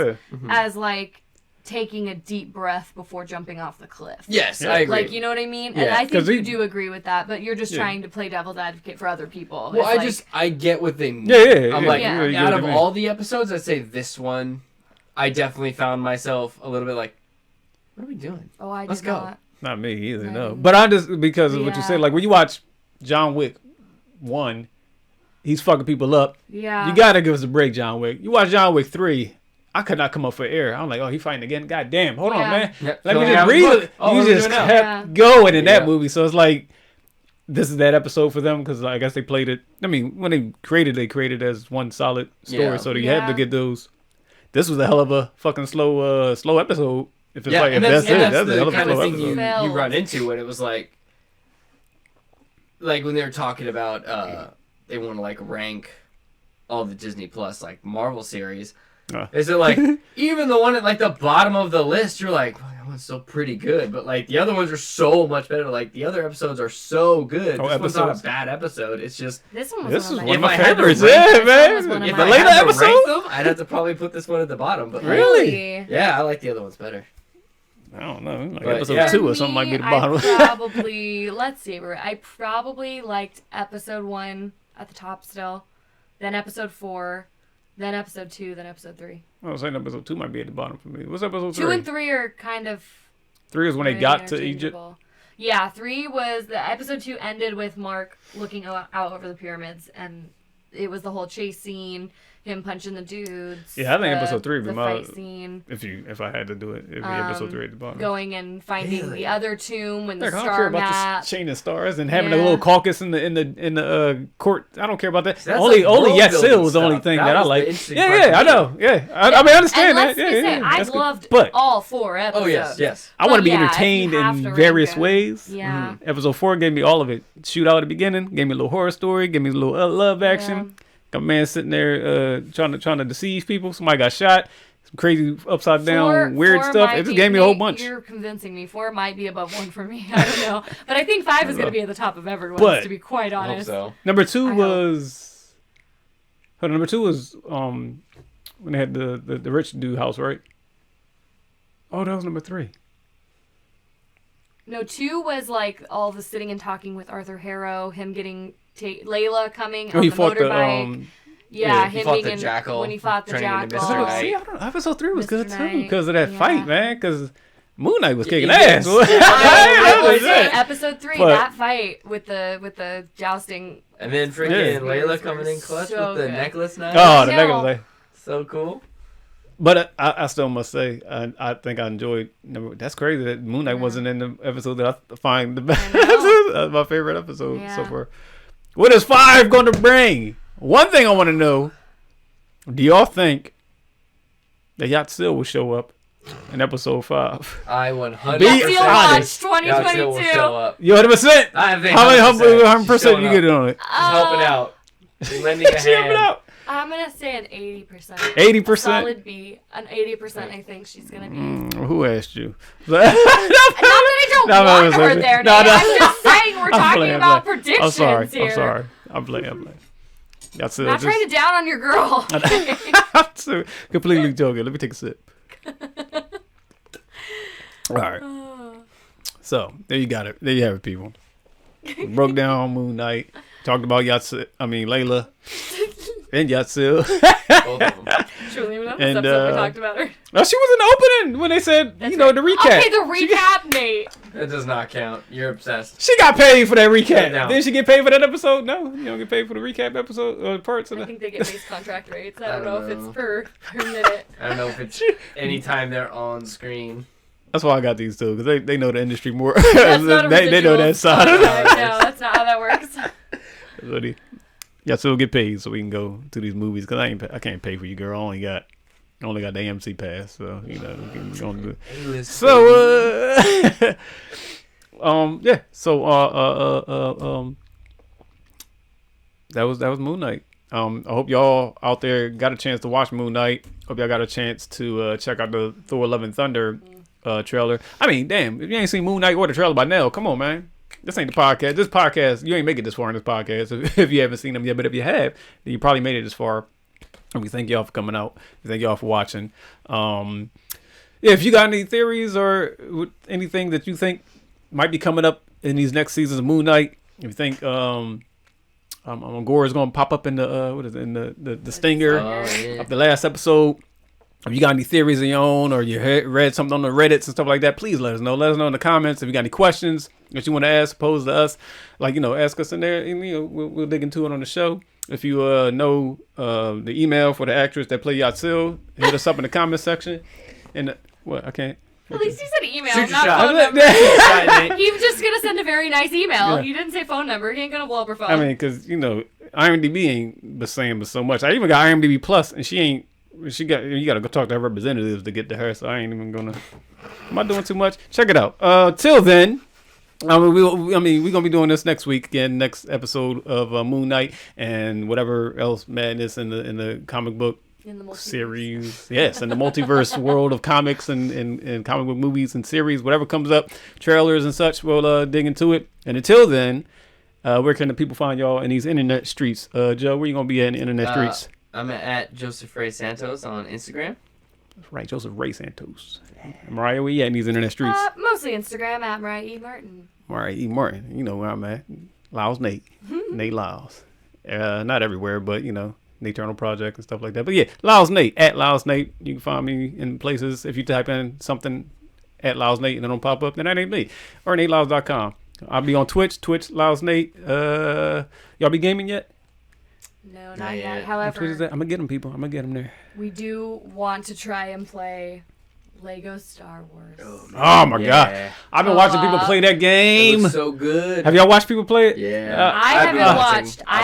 as like taking a deep breath before jumping off the cliff. Yes, I agree. Like, you know what I mean? Yeah. And I think you do agree with that, but you're just trying to play devil's advocate for other people. Well, I get what they mean. Yeah. I'm like, out of all the episodes, I'd say this one, I definitely found myself a little bit like, what are we doing? Oh, Let's go. Not me either, no. But I just, because of what you said, like when you watch John Wick 1, he's fucking people up. Yeah. You gotta give us a break, John Wick. You watch John Wick 3, I could not come up for air. I'm like, oh, he fighting again. God damn. Hold on, man. Let me just breathe. You just kept going in that movie. So it's like, this is that episode for them because I guess they played it. I mean, when they created as one solid story. So you had to get those. This was a hell of a fucking slow episode. If it's and that's the kind of thing you run into when it was like when they were talking about they want to like rank all the Disney Plus like Marvel series. Is it like even the one at like the bottom of the list? You're like, oh, that one's still pretty good, but like the other ones are so much better. Like the other episodes are so good. This one's not a bad episode. It's just this was one of my favorites. Yeah, man. If I had to rank them, I'd have to probably put this one at the bottom. But really, yeah, I like the other ones better. I don't know, like episode 2 or something might be the bottom. I probably liked episode 1 at the top still, then episode 4. Then episode 2, then episode 3. I was saying episode 2 might be at the bottom for me. What's episode 3? 2 and 3 are kind of... 3 is when they got to Egypt? Yeah, 3 was... Episode 2 ended with Mark looking out over the pyramids, and it was the whole chase scene. him punching the dudes. Yeah, I think episode 3 would be my fight scene. If I had to do it, it'd be episode 3 at the bottom. Going and finding the other tomb and the star map. I don't care about the chain of stars and having a little caucus in the court. I don't care about that. Only Yatzil was the only thing that I like. Yeah, I know. Yeah, I mean, I understand that. Yeah, I've loved all 4 episodes. Oh yes. I want to be entertained in various ways. Yeah. Episode 4 gave me all of it. Shootout at the beginning, gave me a little horror story, gave me a little love action. Yeah. Got a man sitting there trying to deceive people. Somebody got shot. Some crazy upside down weird stuff. It just gave me a whole bunch. You're convincing me. 4 might be above 1 for me. I don't know, but I think 5 is going to be at the top of everyone's. To be quite honest. I hope so. Number 2 was. Hold on, number 2 was when they had the rich dude house, right? Oh, that was number 3. No, 2 was like all the sitting and talking with Arthur Harrow, him getting Layla coming on the motorbike. Him being the jackal when he fought the jackal. See, episode 3 was good too because of that fight, man. Because Moon Knight was kicking ass. I would say episode 3, that fight with the jousting. And then freaking Layla coming in clutch with the necklace knife. Oh, the necklace knife. So cool. But I still must say, I think I enjoyed. That's crazy that Moon Knight wasn't in the episode that I find the best. That's my favorite episode so far. What is 5 going to bring? One thing I want to know: do y'all think that Yatzil will show up in episode 5? I 100%. Be honest. 2022. Will show up. You 100%. I think how many 100% you get on it? She's helping out. She's lending a hand. I'm going to say an 80%. 80%? Solid B. An 80% I think she's going to be. Who asked you? Not that I don't want her there, Nate. I'm just saying we're talking about predictions here. I'm sorry. I'm playing. That's not trying to down on your girl. I'm completely joking. Let me take a sip. All right. So, there you got it. There you have it, people. Broke down Moon Knight. Talked about Layla. And Yatzil. Both of them. Truly, we talked about her. No, she was in the opening when they said, the recap. Okay, the recap, Nate. That does not count. You're obsessed. She got paid for that recap. Didn't she get paid for that episode? No, you don't get paid for the recap episode or parts of I think they get base contract rates. I don't know if it's per minute. I don't know if it's anytime they're on screen. That's why I got these two, because they know the industry more. That's not they know that side. No, that's not how that works. Yeah, so we'll get paid so we can go to these movies, because I can't pay for you, girl. I only got the AMC pass, so we can go and do it. So that was Moon Knight. I hope y'all out there got a chance to watch Moon Knight. Hope y'all got a chance to check out the Thor: Love and Thunder trailer. I mean, damn, if you ain't seen Moon Knight or the trailer by now, come on, man. This ain't the podcast. This podcast, you ain't make it this far in this podcast if you haven't seen them yet. But if you have, then you probably made it this far. And we thank y'all for coming out. We thank y'all for watching. If you got any theories or anything that you think might be coming up in these next seasons of Moon Knight, if you think Gore is going to pop up in the stinger of the last episode. If you got any theories of your own, or you read something on the Reddits and stuff like that, please let us know. Let us know in the comments if you got any questions that you want to ask, pose to us. Ask us in there, and we'll dig into it on the show. If you know the email for the actress that played Yatzil, hit us up in the comment section. And I can't. At least he said email, not phone number. He was just going to send a very nice email. Yeah. He didn't say phone number. He ain't going to blow up her phone. I mean, because, IMDb ain't the same but so much. I even got IMDb Plus, and you got to go talk to her representatives to get to her, so I ain't even going to. Am I doing too much? Check it out. Till then, we're going to be doing this next week again, next episode of Moon Knight and whatever else madness in the comic book series. Yes, in the multiverse world of comics and comic book movies and series, whatever comes up, trailers and such, we'll dig into it. And until then, where can the people find y'all in these internet streets? Joe, where you going to be at in the internet streets? I'm at Joseph Ray Santos on Instagram. That's right, Joseph Ray Santos. Mariah, where you at in these internet streets? Mostly Instagram at Mariah E. Martin. Mariah E. Martin. You know where I'm at. Lyles Nate. Nate Lyles. Not everywhere, but, Naternal Project and stuff like that. But yeah, Lyles Nate. At Lyles Nate. You can find me in places. If you type in something at Lyles Nate and it don't pop up, then that ain't me. Or NateLyles.com. I'll be on Twitch Lyles Nate. Y'all be gaming yet? No, not yet. However, I'm gonna get them, people. I'm gonna get them there. We do want to try and play Lego Star Wars. Oh my god! I've been watching people play that game. It looks so good. Have y'all watched people play it? Yeah. I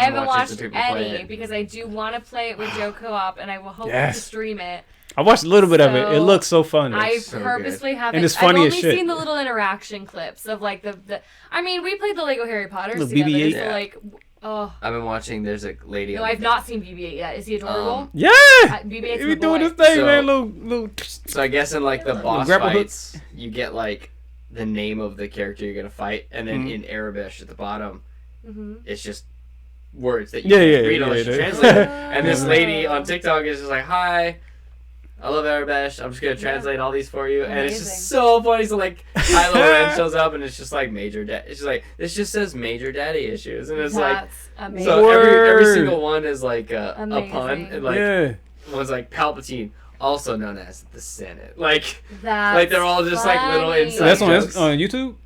haven't watched any because I do want to play it with Joe Co-op, and I will hope to stream it. I watched a little bit of it. It looks so fun. I purposely haven't. And it's funny as shit. I've only seen the little interaction clips of like the. I mean, we played the Lego Harry Potter together. BB-8. So like, oh. I've been watching. There's a lady. No, I've not seen BB-8 yet. Is he adorable? Yeah. BB-8's He's doing his thing, man. Little. So I guess in like the boss fights, you get like the name of the character you're gonna fight, and then in Arabic at the bottom, it's just words that you can read unless you translate it. And this lady on TikTok is just like, "Hi, I love Arabic. I'm just gonna translate all these for you," and it's just so funny. So like, Kylo Ren shows up, and it's just like It's just like this just says Major Daddy Issues, and it's amazing. So every single one is like a pun, and like one's like Palpatine, also known as the Senate. Like they're all just like little inside jokes. That's on YouTube.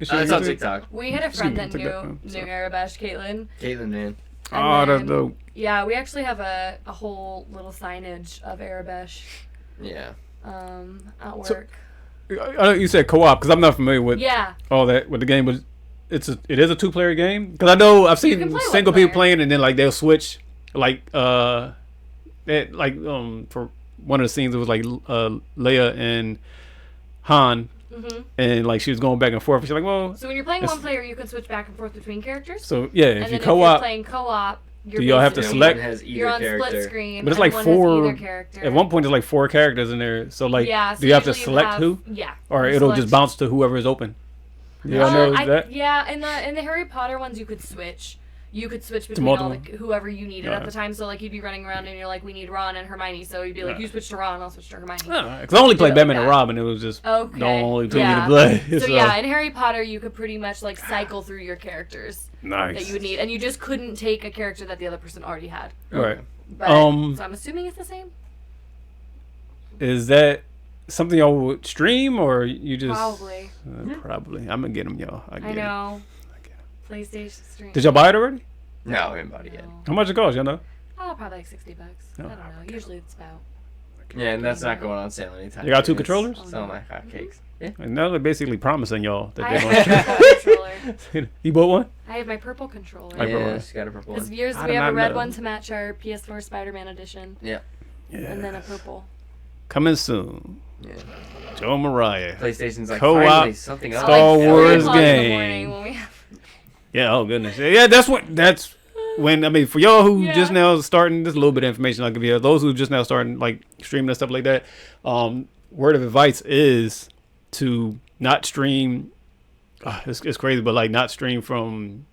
It's on TikTok. We had a friend that knew Arabish, Caitlin. Caitlin, man. Oh, that's dope. Yeah, we actually have a whole little signage of Arabish. Yeah. At work. So, you said co-op because I'm not familiar with all that with the game, but it is a 2-player game because I know I've seen single people playing and then like they'll switch like for one of the scenes it was like Leia and Han. And like she was going back and forth. She's like, well. So when you're playing one player, you can switch back and forth between characters. So yeah, if you co-op, if you're playing co-op, do y'all have to select? You're on split screen, but it's like 4. At one point, there's like 4 characters in there. So like, do you have to select who? Yeah. Or it'll just bounce to whoever is open. Y'all know that? Yeah, in the Harry Potter ones, you could switch. You could switch between all whoever you needed at the time. So like you'd be running around and you're like, we need Ron and Hermione. So you'd be like, you switch to Ron, I'll switch to Hermione. Because I only played Batman and Robin. It was just the only two you to play. So yeah, in Harry Potter, you could pretty much like cycle through your characters that you would need, and you just couldn't take a character that the other person already had. Right. But, so I'm assuming it's the same. Is that something y'all would stream or you just probably? Probably. I'm gonna get them, y'all. I know. PlayStation stream. Did y'all buy it already? No, I haven't bought it yet. How much it cost? You know? Oh, probably like $60. I don't know. Usually it's about. Yeah, and that's not going on sale anytime. You got 2 controllers? Selling like hotcakes. Yeah. And now they're basically promising y'all that they're going to. You bought one? I have my purple controller. Yeah, she got a purple one. We have a red one to match our PS4 Spider-Man edition. Yeah. And then a purple. Coming soon. Yeah. Joe Mariah. PlayStation's like co-op something else. Star Wars game. Yeah, oh goodness. Yeah, that's when I mean for y'all who just now starting, just a little bit of information I'll give you. Those who just now starting like streaming and stuff like that. Word of advice is to not stream. It's crazy, but like not stream from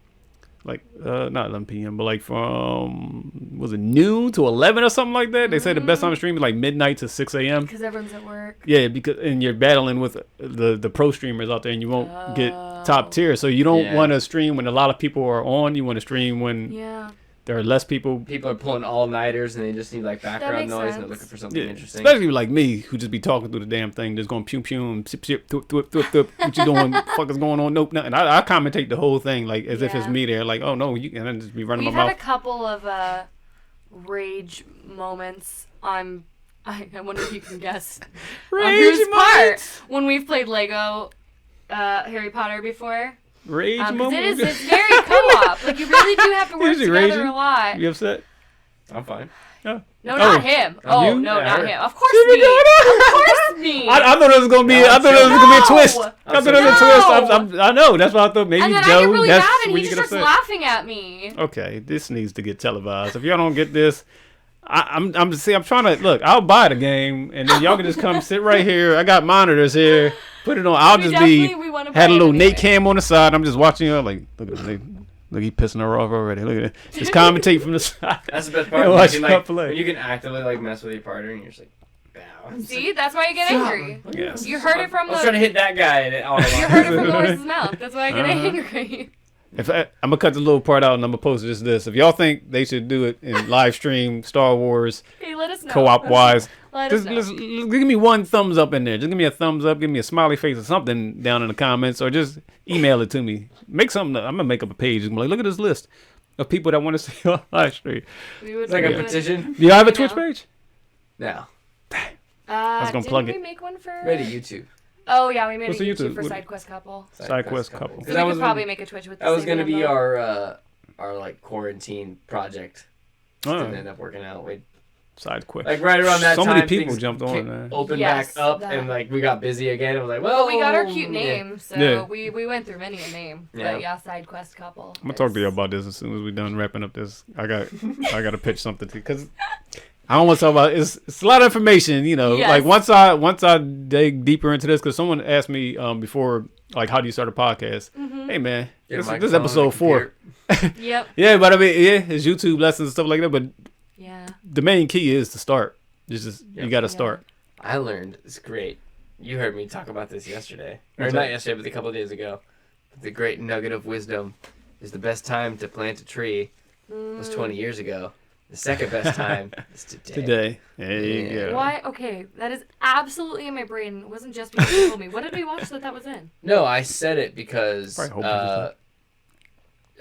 like not 11 p.m. but like from was it noon to 11 or something like that. They say the best time to stream is like midnight to 6 a.m. because everyone's at work. Yeah, and you're battling with the pro streamers out there, and you won't get top tier. So you don't want to stream when a lot of people are on. You want to stream when there are less people. People are pulling all-nighters, and they just need like background noise, and they're looking for something interesting. Especially like me, who just be talking through the damn thing, just going pew pew, sip sip, thup thup thup thup. What you doing? Fuck is going on? Nope, nothing. I commentate the whole thing like as if it's me there. Like, oh no, and I just be running my mouth. We've had a couple of rage moments. I wonder if you can guess rage moments when we've played Lego Harry Potter before. Rage moments. It's very co-op. Like you really do have to work together a lot. You upset? I'm fine. Yeah. No, not him. Oh, you? no, not him. Of course me. Of course me. I thought it was gonna be. I thought it was gonna be a twist. I thought it was a twist. I know. That's what I thought. Maybe and then Joe. I get really that's mad, and when he you starts laughing at me. Okay, this needs to get televised. If y'all don't get this, I'm trying to look. I'll buy the game, and then y'all can just come sit right here. I got monitors here. Put it on. I'll just had a little Nate cam on the side. I'm just watching her. Like, look at Nate. Look, he pissing her off already. Look at it. Just commentate from the side. That's the best part. When you can actively like mess with your partner, and you're just like, bow. See, that's why you get angry. Yes. You heard it from I was trying to hit that guy, and you heard it from Lois's mouth. That's why I get angry. I'm gonna cut the little part out and I'm gonna post just this. If y'all think they should do it in live stream Star Wars, let us know. Co-op wise, just give me one thumbs up in there. Just give me a thumbs up, give me a smiley face or something down in the comments, or just email it to me. Make something. I'm gonna make up a page and be like, look at this list. of people that want to see on live stream. It's like a petition. Do you have a Twitch page? No. I was gonna plug it. Didn't we make one for? Made a YouTube. Oh yeah, we made What's a the YouTube YouTube? for SideQuest Couple. SideQuest Couple. So we could probably make a Twitch with. That was gonna be our like quarantine project. Didn't end up working out. SideQuest. Like right around that time. So many people jumped on, man. Opened back up, and like we got busy again. It was like, well, we got our cute name, so we went through many a name. Yeah. But yeah, SideQuest Couple. I'm gonna talk to you about this as soon as we're done wrapping up this. I got to pitch something to because I don't want to talk about it's a lot of information, you know. Yes. Like once I dig deeper into this, because someone asked me before, like, how do you start a podcast? Mm-hmm. Hey man, this is episode 4. Yep. Yeah, but I mean, it's YouTube lessons and stuff like that. But yeah, the main key is to start. It's just you got to start. I learned it's great. You heard me talk about this yesterday, or not yesterday, but a couple of days ago. The great nugget of wisdom is the best time to plant a tree was 20 years ago. The second best time is today. Today. There you go. Why? Okay, that is absolutely in my brain. It wasn't just because you told me. What did we watch that was in? No, I said it because I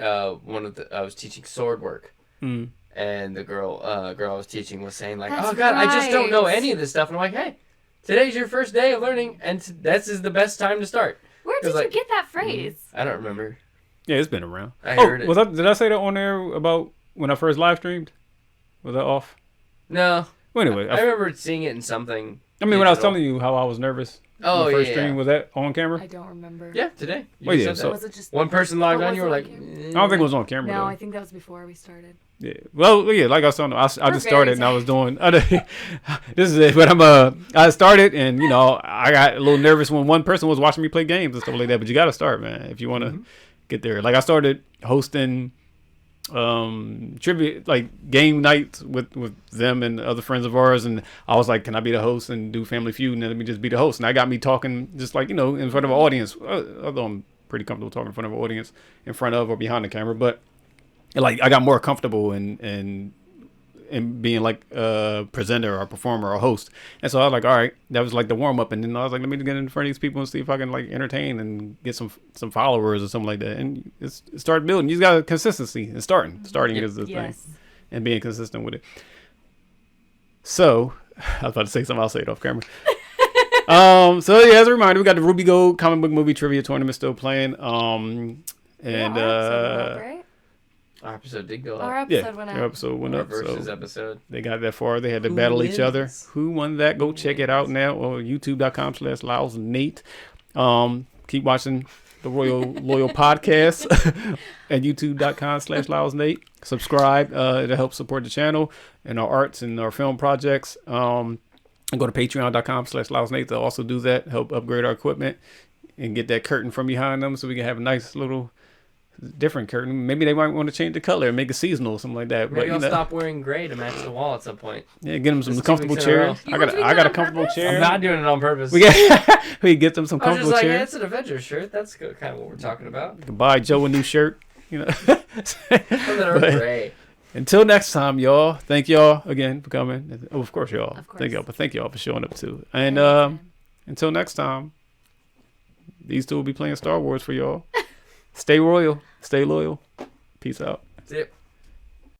was teaching sword work. Mm. And the girl I was teaching was saying like, "Oh God, I just don't know any of this stuff." And I'm like, "Hey, today's your first day of learning, and this is the best time to start." Where did you get that phrase? I don't remember. Yeah, it's been around. I heard it. Did I say that on there about when I first live streamed? Was that off? No. Well, anyway, I remember seeing it in something. I mean, when I was telling you how I was nervous. Oh, first stream, was that on camera? I don't remember. Yeah, today. So was it just one person logged on? You were like, I don't think it was on camera. No, though. I think that was before we started. Yeah. Well, yeah, like I was telling you, I just started and I was doing. This is it, but I started and I got a little nervous when one person was watching me play games and stuff like that. But you got to start, man, if you want to get there. Like I started hosting trivia, like game nights with them and other friends of ours, and I was like, can I be the host and do Family Feud, and then let me just be the host. And that got me talking just like in front of an audience, although I'm pretty comfortable talking in front of an audience, in front of or behind the camera, but like I got more comfortable in being like a presenter or performer or host. And so I was like, all right, that was like the warm up. And then I was like, let me get in front of these people and see if I can like entertain and get some followers or something like that. And it started building. You got consistency and starting is the thing, and being consistent with it. So I was about to say something. I'll say it off camera. So yeah, as a reminder, we got the Ruby Gold comic book movie trivia tournament still playing. Our episode did go up. Our episode went up. Our episode went up. Versus episode. They got that far. They had to battle each other. Who won that? Go check it out now on youtube.com/LowsNate. Keep watching the Loyal Podcast at youtube.com/LowsNate. Subscribe. It'll help support the channel and our arts and our film projects. And go to patreon.com/LowsNate to also do that. Help upgrade our equipment and get that curtain from behind them so we can have a nice little different curtain. Maybe they might want to change the color and make it seasonal or something like that. Maybe I'll stop wearing gray to match the wall at some point. Yeah, get them some comfortable chairs. I got a comfortable chair. I'm not doing it on purpose. We get them some comfortable chairs. Yeah, it's an Avengers shirt. That's kind of what we're talking about. You can buy Joe a new shirt. Gray. Until next time, y'all. Thank y'all again for coming. Oh, of course, y'all. Thank y'all, but thank y'all for showing up too. And until next time, these two will be playing Star Wars for y'all. Stay royal. Stay loyal. Peace out. That's it.